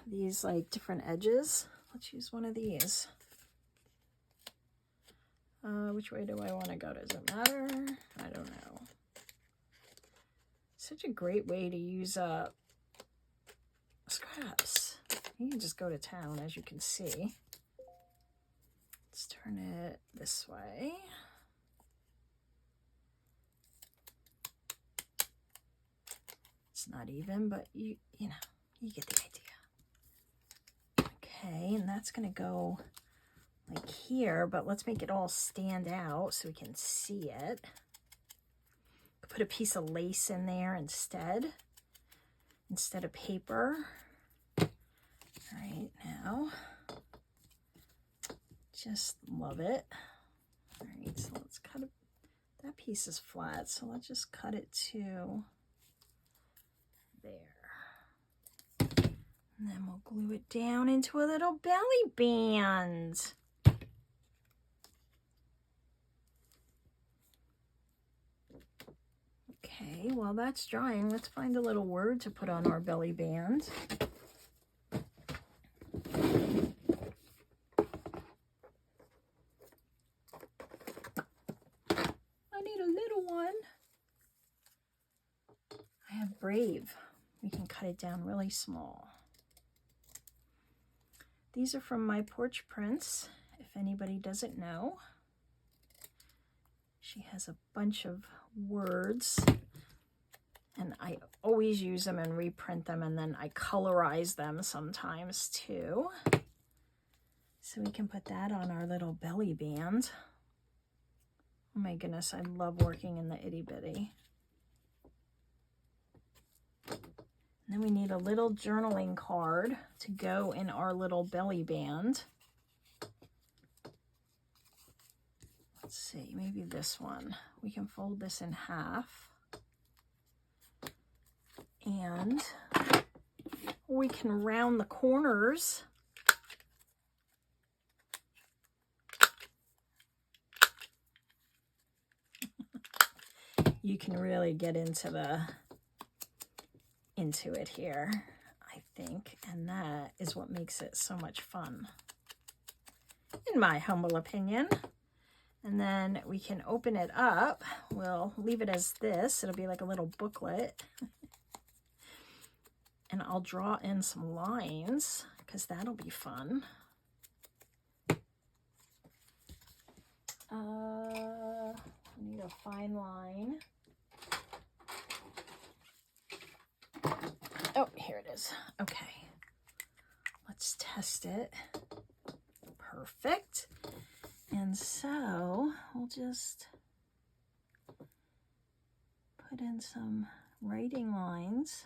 Speaker 1: These like different edges. Let's use one of these. Which way do I want to go? Does it matter? I don't know. Such a great way to use scraps. You can just go to town, as you can see. Let's turn it this way. It's not even, but you know, you get the idea. Okay, and that's gonna go like here, but let's make it all stand out so we can see it. Put a piece of lace in there instead of paper. All right, now, just love it. All right, so let's cut it. That piece is flat, so let's just cut it to there. And then we'll glue it down into a little belly band. Okay, while that's drying, let's find a little word to put on our belly band. I need a little one. I have brave. We can cut it down really small. These are from My Porch Prince, if anybody doesn't know. She has a bunch of words, and I always use them and reprint them, and then I colorize them sometimes too. So we can put that on our little belly band. Oh my goodness, I love working in the itty bitty. And then we need a little journaling card to go in our little belly band. Let's see, maybe this one. We can fold this in half. And we can round the corners. You can really get into it here, I think, and that is what makes it so much fun, in my humble opinion. And then we can open it up. We'll leave it as this. It'll be like a little booklet. And I'll draw in some lines because that'll be fun. I need a fine line. Oh, here it is. Okay. Let's test it. Perfect. And so we'll just put in some writing lines.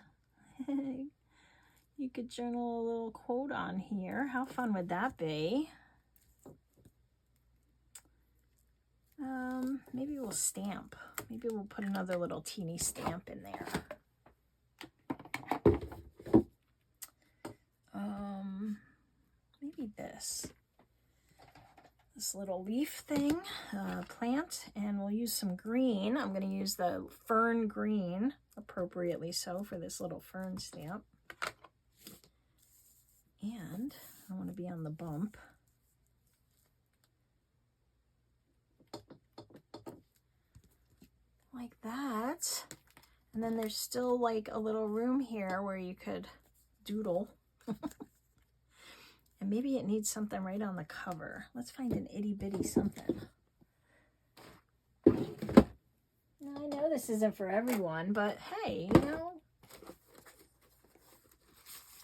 Speaker 1: You could journal a little quote on here. How fun would that be? Maybe we'll stamp. Maybe we'll put another little teeny stamp in there. Maybe this little leaf thing, plant, and we'll use some green. I'm going to use the fern green, appropriately so, for this little fern stamp. And I want to be on the bump. Like that. And then there's still like a little room here where you could doodle. And maybe it needs something right on the cover. Let's find an itty bitty something. Now, I know this isn't for everyone, but hey, you know,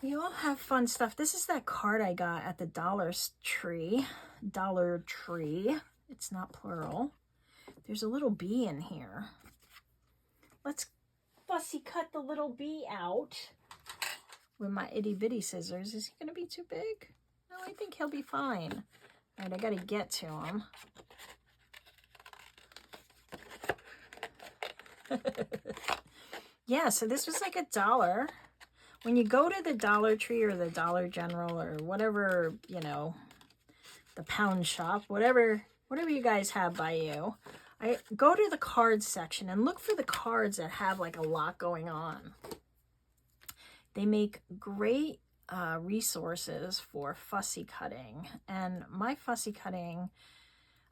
Speaker 1: you all have fun stuff. This is that card I got at the Dollar Tree. It's not plural. There's a little bee in here. Let's fussy cut the little bee out with my itty bitty scissors. Is he going to be too big? No, I think he'll be fine. All right, I got to get to him. Yeah, so this was like $1. When you go to the Dollar Tree or the Dollar General or whatever, you know, the pound shop, whatever you guys have by you, I go to the cards section and look for the cards that have like a lot going on. They make great resources for fussy cutting. And my fussy cutting,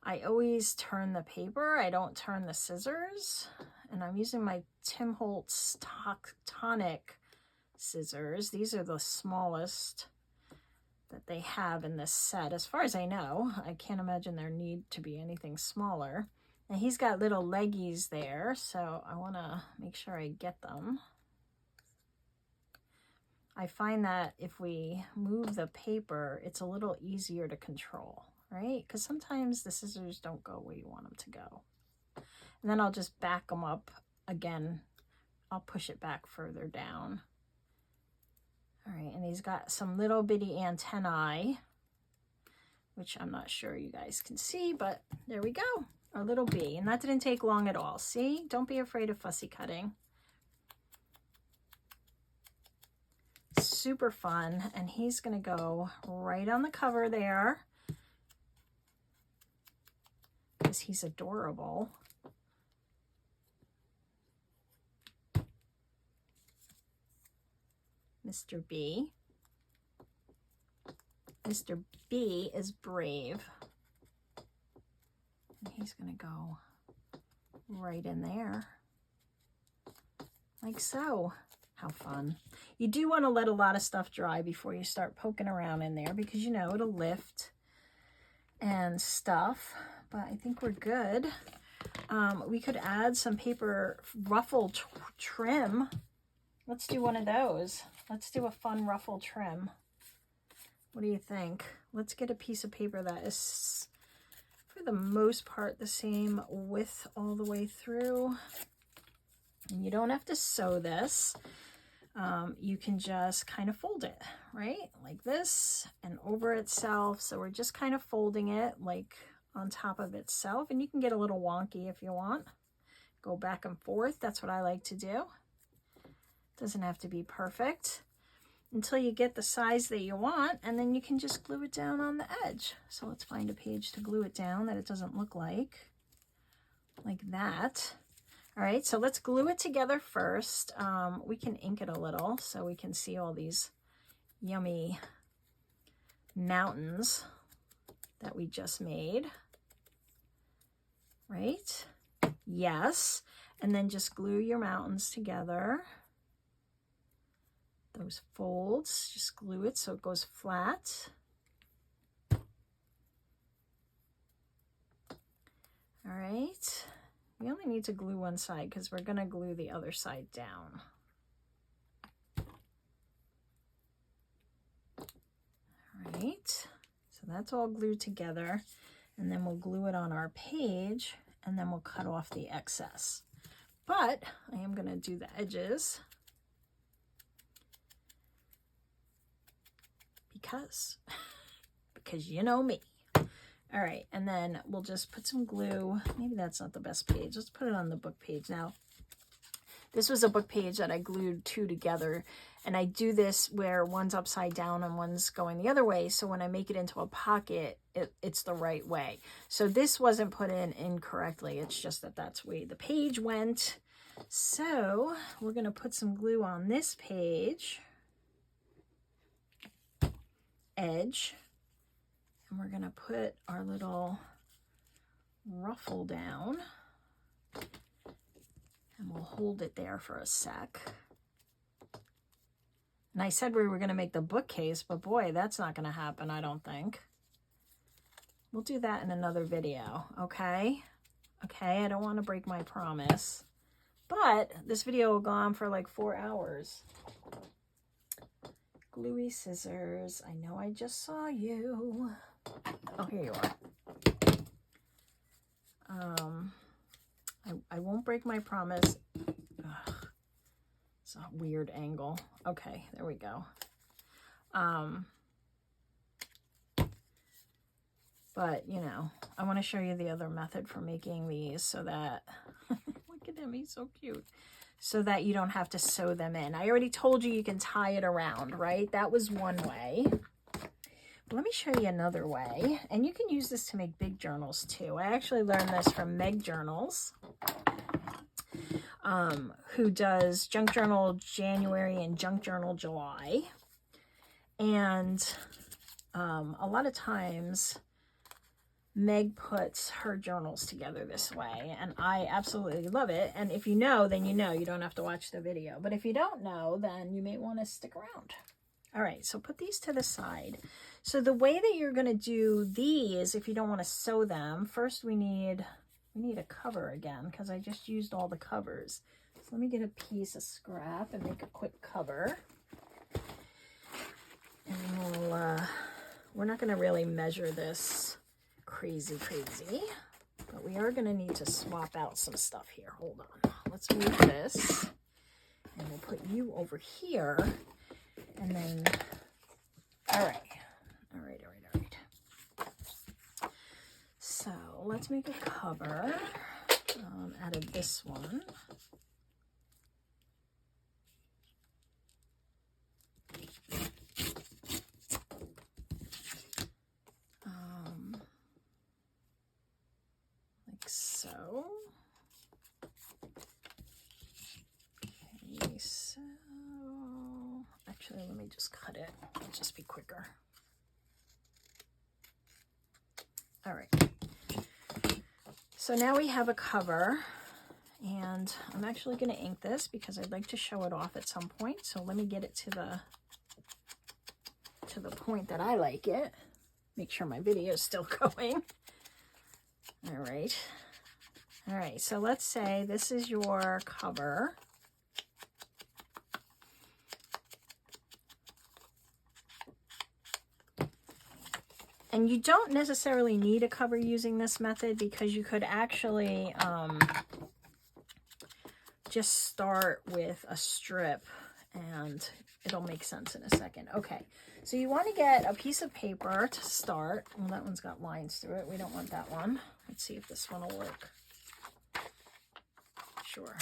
Speaker 1: I always turn the paper. I don't turn the scissors. And I'm using my Tim Holtz Tonic scissors. These are the smallest that they have in this set. As far as I know, I can't imagine there need to be anything smaller. And he's got little leggies there, so I want to make sure I get them. I find that if we move the paper, it's a little easier to control, right? Because sometimes the scissors don't go where you want them to go. And then I'll just back them up again. I'll push it back further down. All right, and he's got some little bitty antennae, which I'm not sure you guys can see, but there we go, our little bee. And that didn't take long at all. See, don't be afraid of fussy cutting. Super fun, and he's gonna go right on the cover there because he's adorable. Mr. B. Mr. B is brave. And he's going to go right in there. Like so. How fun. You do want to let a lot of stuff dry before you start poking around in there because, you know, it'll lift and stuff. But I think we're good. We could add some paper ruffle trim. Let's do one of those. Let's do a fun ruffle trim. What do you think? Let's get a piece of paper that is, for the most part, the same width all the way through. And you don't have to sew this. You can just kind of fold it, right? Like this and over itself. So we're just kind of folding it like on top of itself. And you can get a little wonky if you want. Go back and forth. That's what I like to do. Doesn't have to be perfect until you get the size that you want, and then you can just glue it down on the edge. So let's find a page to glue it down that it doesn't look like that. All right, so let's glue it together first. We can ink it a little so we can see all these yummy mountains that we just made, right? Yes, and then just glue your mountains together. Those folds, just glue it so it goes flat. All right, we only need to glue one side because we're going to glue the other side down. All right, so that's all glued together, and then we'll glue it on our page, and then we'll cut off the excess. But I am going to do the edges. Because you know me. All right, and then we'll just put some glue. Maybe that's not the best page. Let's put it on the book page. Now, this was a book page that I glued two together, and I do this where one's upside down and one's going the other way, so when I make it into a pocket, it's the right way. So this wasn't put in incorrectly. It's just that that's the way the page went. So we're going to put some glue on this page. Edge, and we're going to put our little ruffle down, and we'll hold it there for a sec. And I said we were going to make the bookcase, but boy, that's not going to happen, I don't think. We'll do that in another video, okay? Okay, I don't want to break my promise, but this video will go on for like 4 hours. Gluey scissors. I know I just saw you. Oh, here you are. I won't break my promise. Ugh. It's a weird angle. Okay, there we go. But, you know, I want to show you the other method for making these so that, look at him, he's so cute, so that you don't have to sew them in. I already told you can tie it around, right? That was one way. But let me show you another way. And you can use this to make big journals too. I actually learned this from Meg Journals, who does Junk Journal January and Junk Journal July. And a lot of times Meg puts her journals together this way, and I absolutely love it. And if you know, then you know. You don't have to watch the video. But if you don't know, then you may want to stick around. All right, so put these to the side. So the way that you're going to do these, if you don't want to sew them, first we need a cover again, because I just used all the covers. So let me get a piece of scrap and make a quick cover. And we're not going to really measure this crazy, but we are going to need to swap out some stuff here. Hold on. Let's move this, and we'll put you over here, and then, all right. So let's make a cover out of this one. Like so. Okay, so actually let me just cut it. It'll just be quicker. All right. So now we have a cover, and I'm actually going to ink this because I'd like to show it off at some point. So let me get it to the point that I like it. Make sure my video is still going. All right. All right. So let's say this is your cover. And you don't necessarily need a cover using this method, because you could actually just start with a strip, and it'll make sense in a second. Okay, so you want to get a piece of paper to start. Well, that one's got lines through it. We don't want that one. Let's see if this one will work. Sure.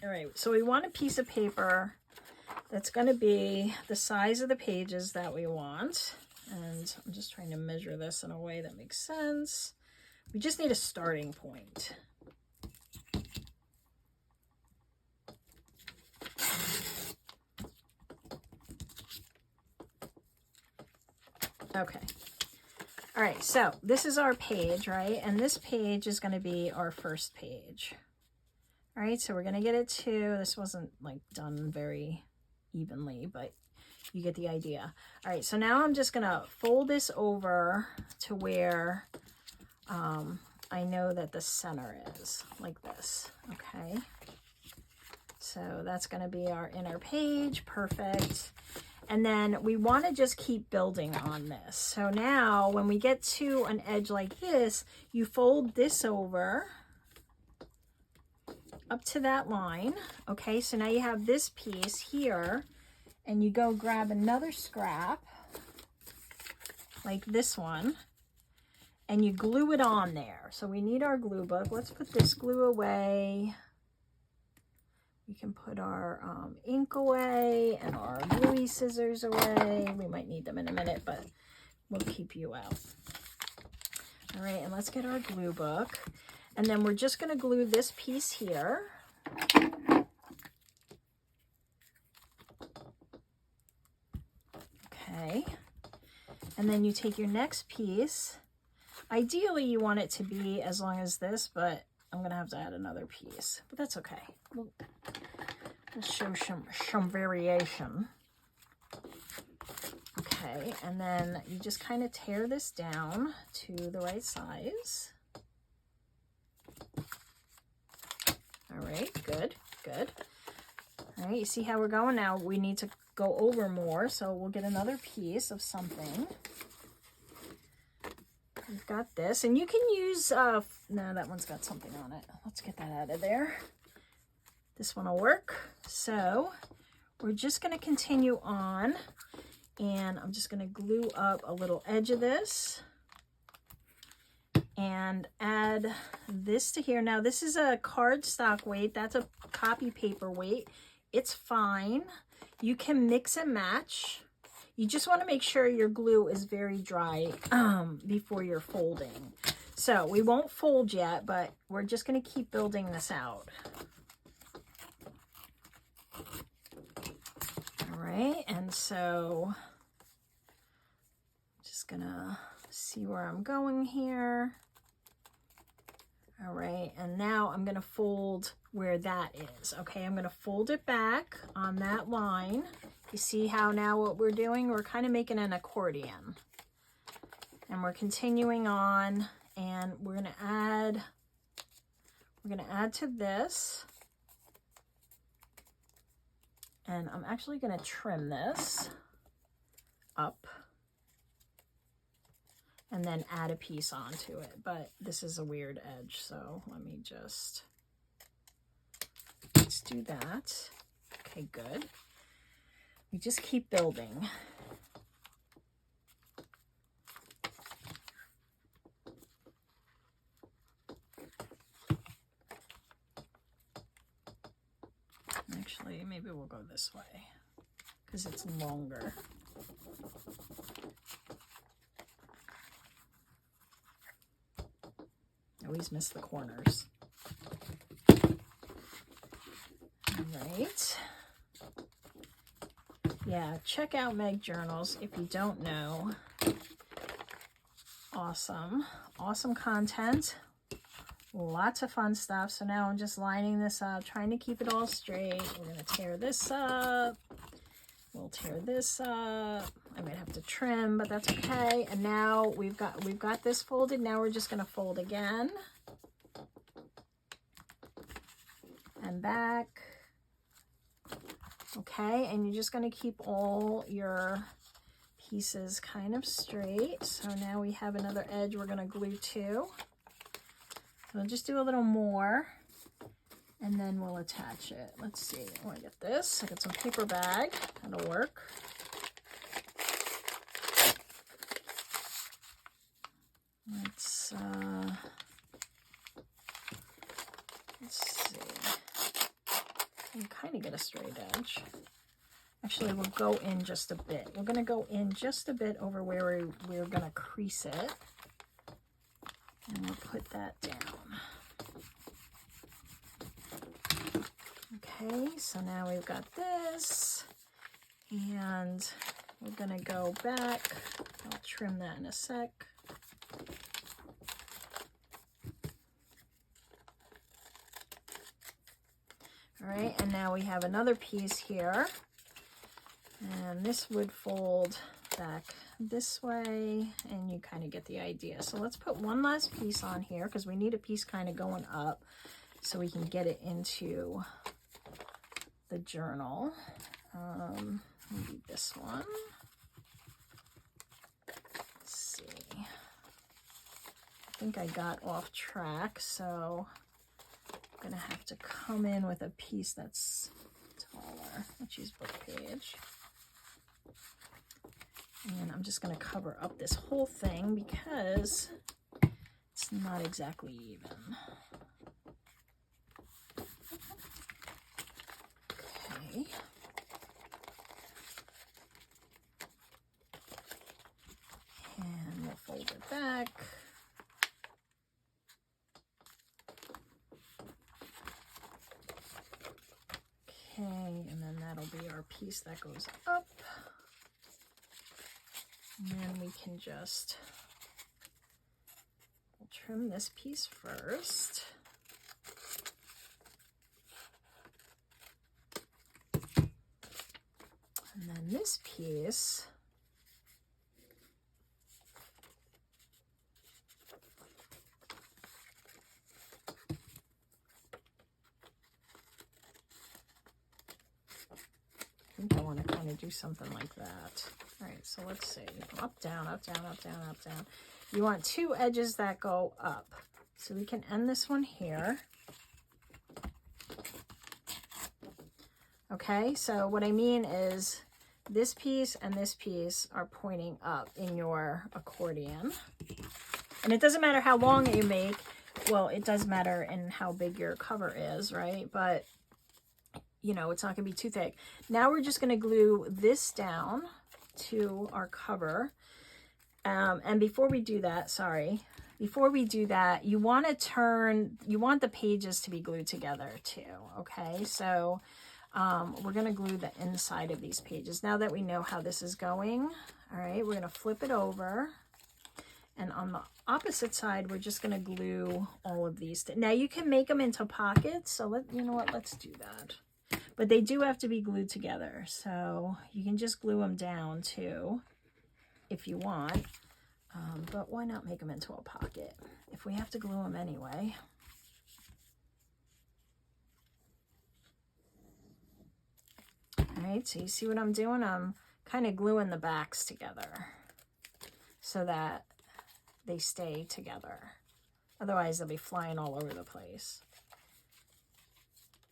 Speaker 1: All right, so we want a piece of paper that's going to be the size of the pages that we want. And I'm just trying to measure this in a way that makes sense. We just need a starting point. Okay. All right, so this is our page, right? And this page is going to be our first page. All right, so we're going to get it to, this wasn't like done very evenly, but you get the idea. All right, so now I'm just gonna fold this over to where I know that the center is, like this, okay? So that's gonna be our inner page, perfect. And then we wanna just keep building on this. So now when we get to an edge like this, you fold this over up to that line, okay? So now you have this piece here, and you go grab another scrap, like this one, and you glue it on there. So we need our glue book. Let's put this glue away. We can put our ink away and our gluey scissors away. We might need them in a minute, but we'll keep you out. All right, and let's get our glue book. And then we're just gonna glue this piece here. Okay, and then you take your next piece. Ideally, you want it to be as long as this, but I'm gonna have to add another piece, but that's okay. We'll show some variation. Okay, and then you just kind of tear this down to the right size. All right, good. All right, you see how we're going now? We need to go over more, so we'll get another piece of something. We've got this, and you can use, no, that one's got something on it. Let's get that out of there. this one will work. So we're just going to continue on, and I'm just going to glue up a little edge of this and add this to here. Now this is a cardstock weight. That's a copy paper weight. It's fine. You can mix and match. You just want to make sure your glue is very dry before you're folding. So we won't fold yet, but we're just going to keep building this out. All right, and so just gonna see where I'm going here. All right, and now I'm gonna fold where that is. Okay, I'm gonna fold it back on that line. You see how now what we're doing, we're kind of making an accordion. And we're continuing on, and we're gonna add to this. And I'm actually gonna trim this up and then add a piece onto it, but this is a weird edge, so let's do that. Okay, good. We just keep building. Actually, maybe we'll go this way because it's longer. Always miss the corners. All right. Yeah, check out Meg journals if you don't know. Awesome. Awesome content. Lots of fun stuff. So now I'm just lining this up, trying to keep it all straight. We're going to tear this up. We'll tear this up. I might have to trim, but that's okay. And now we've got this folded. Now we're just going to fold again. And back. Okay, and you're just going to keep all your pieces kind of straight. So now we have another edge we're going to glue to. So I'll just do a little more, and then we'll attach it. Let's see. I want to get this. I got some paper bag. That'll work. Let's see. I can kind of get a straight edge. Actually, we'll go in just a bit. We're going to go in just a bit over where we're going to crease it. And we'll put that down. Okay, so now we've got this. And we're going to go back. I'll trim that in a sec. All right, and now we have another piece here. And this would fold back this way, and you kind of get the idea. So let's put one last piece on here because we need a piece kind of going up so we can get it into the journal. Maybe this one. Let's see. I think I got off track, so I'm gonna have to come in with a piece that's taller. Let's use book page. And I'm just going to cover up this whole thing because it's not exactly even. Okay. And we'll fold it back. Okay, and then that'll be our piece that goes up. And then we can just we'll trim this piece first. And then this piece, I think I want to kind of do something like that. All right, so let's see. Up, down, up, down, up, down, up, down. You want two edges that go up. So we can end this one here. Okay, so what I mean is this piece and this piece are pointing up in your accordion. And it doesn't matter how long you make. Well, it does matter in how big your cover is, right? But, you know, it's not going to be too thick. Now we're just going to glue this down to our cover. And before we do that, before we do that, you want the pages to be glued together too, okay? So we're going to glue the inside of these pages. Now that we know how this is going, all right, we're going to flip it over. And on the opposite side, we're just going to glue all of these. Now you can make them into pockets. So you know what, let's do that. But they do have to be glued together. So you can just glue them down too, if you want. But why not make them into a pocket if we have to glue them anyway? All right, so you see what I'm doing? I'm kind of gluing the backs together so that they stay together. Otherwise, they'll be flying all over the place.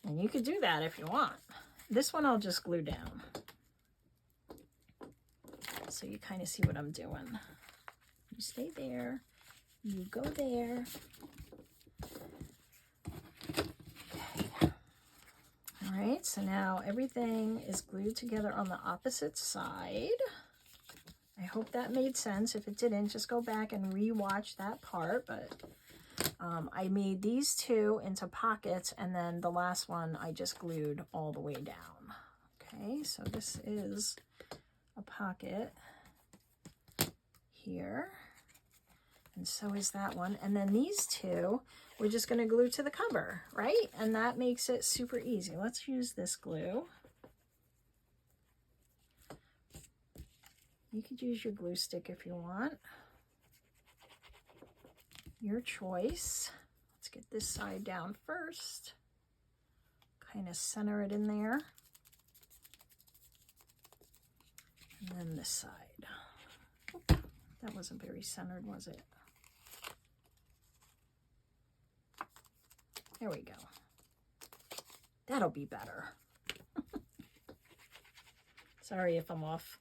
Speaker 1: And you could do that if you want. This one I'll just glue down. So you kind of see what I'm doing. You stay there. You go there. Okay. All right, so now everything is glued together on the opposite side. I hope that made sense. If it didn't, just go back and re-watch that part. But I made these two into pockets, and then the last one I just glued all the way down. Okay, so this is a pocket here, and so is that one. And then these two, we're just going to glue to the cover, right? And that makes it super easy. Let's use this glue. You could use your glue stick if you want. Your choice. Let's get this side down first. Kind of center it in there. And then this side. Oop, that wasn't very centered, was it? There we go. That'll be better. Sorry if I'm off.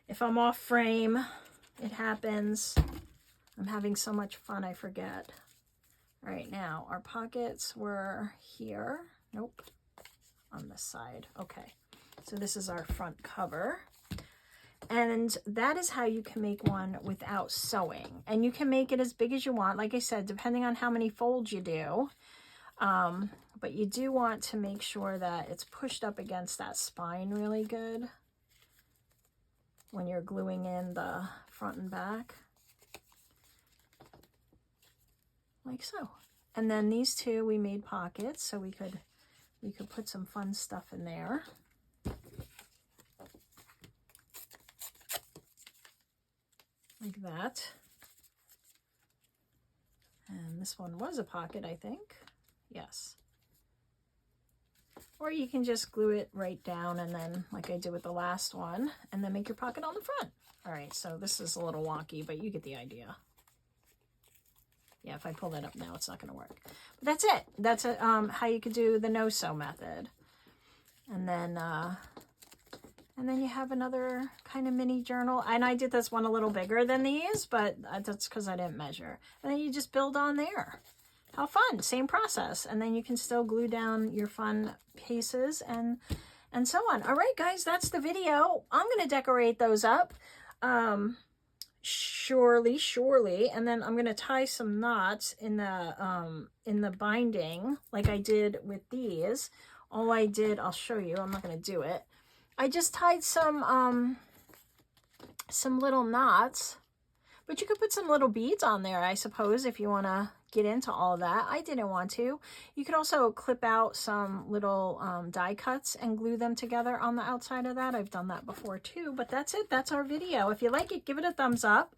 Speaker 1: If I'm off frame, it happens. I'm having so much fun, I forget. All right, now our pockets were here. Nope, on this side. Okay, so this is our front cover. And that is how you can make one without sewing. And you can make it as big as you want, like I said, depending on how many folds you do. But you do want to make sure that it's pushed up against that spine really good when you're gluing in the front and back. Like so. And then these two we made pockets so we could put some fun stuff in there. Like that. And this one was a pocket, I think. Yes. Or you can just glue it right down and then, like I did with the last one, and then make your pocket on the front. All right, so this is a little wonky, but you get the idea. Yeah, if I pull that up now, it's not going to work. But that's it. That's how you could do the no-sew method. And then you have another kind of mini journal. And I did this one a little bigger than these, but that's because I didn't measure. And then you just build on there. How fun. Same process. And then you can still glue down your fun pieces and so on. All right, guys, that's the video. I'm going to decorate those up. Surely. And then I'm going to tie some knots in the binding like I did with these. All I did, I'll show you. I'm not going to do it. I just tied some little knots, but you could put some little beads on there, I suppose, if you want to get into all of that. I didn't want to. You could also clip out some little die cuts and glue them together on the outside of that. I've done that before too, but that's it. That's our video. If you like it, give it a thumbs up.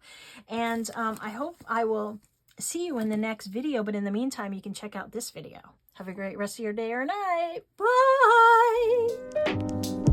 Speaker 1: And I hope I will see you in the next video. But in the meantime, you can check out this video. Have a great rest of your day or night. Bye!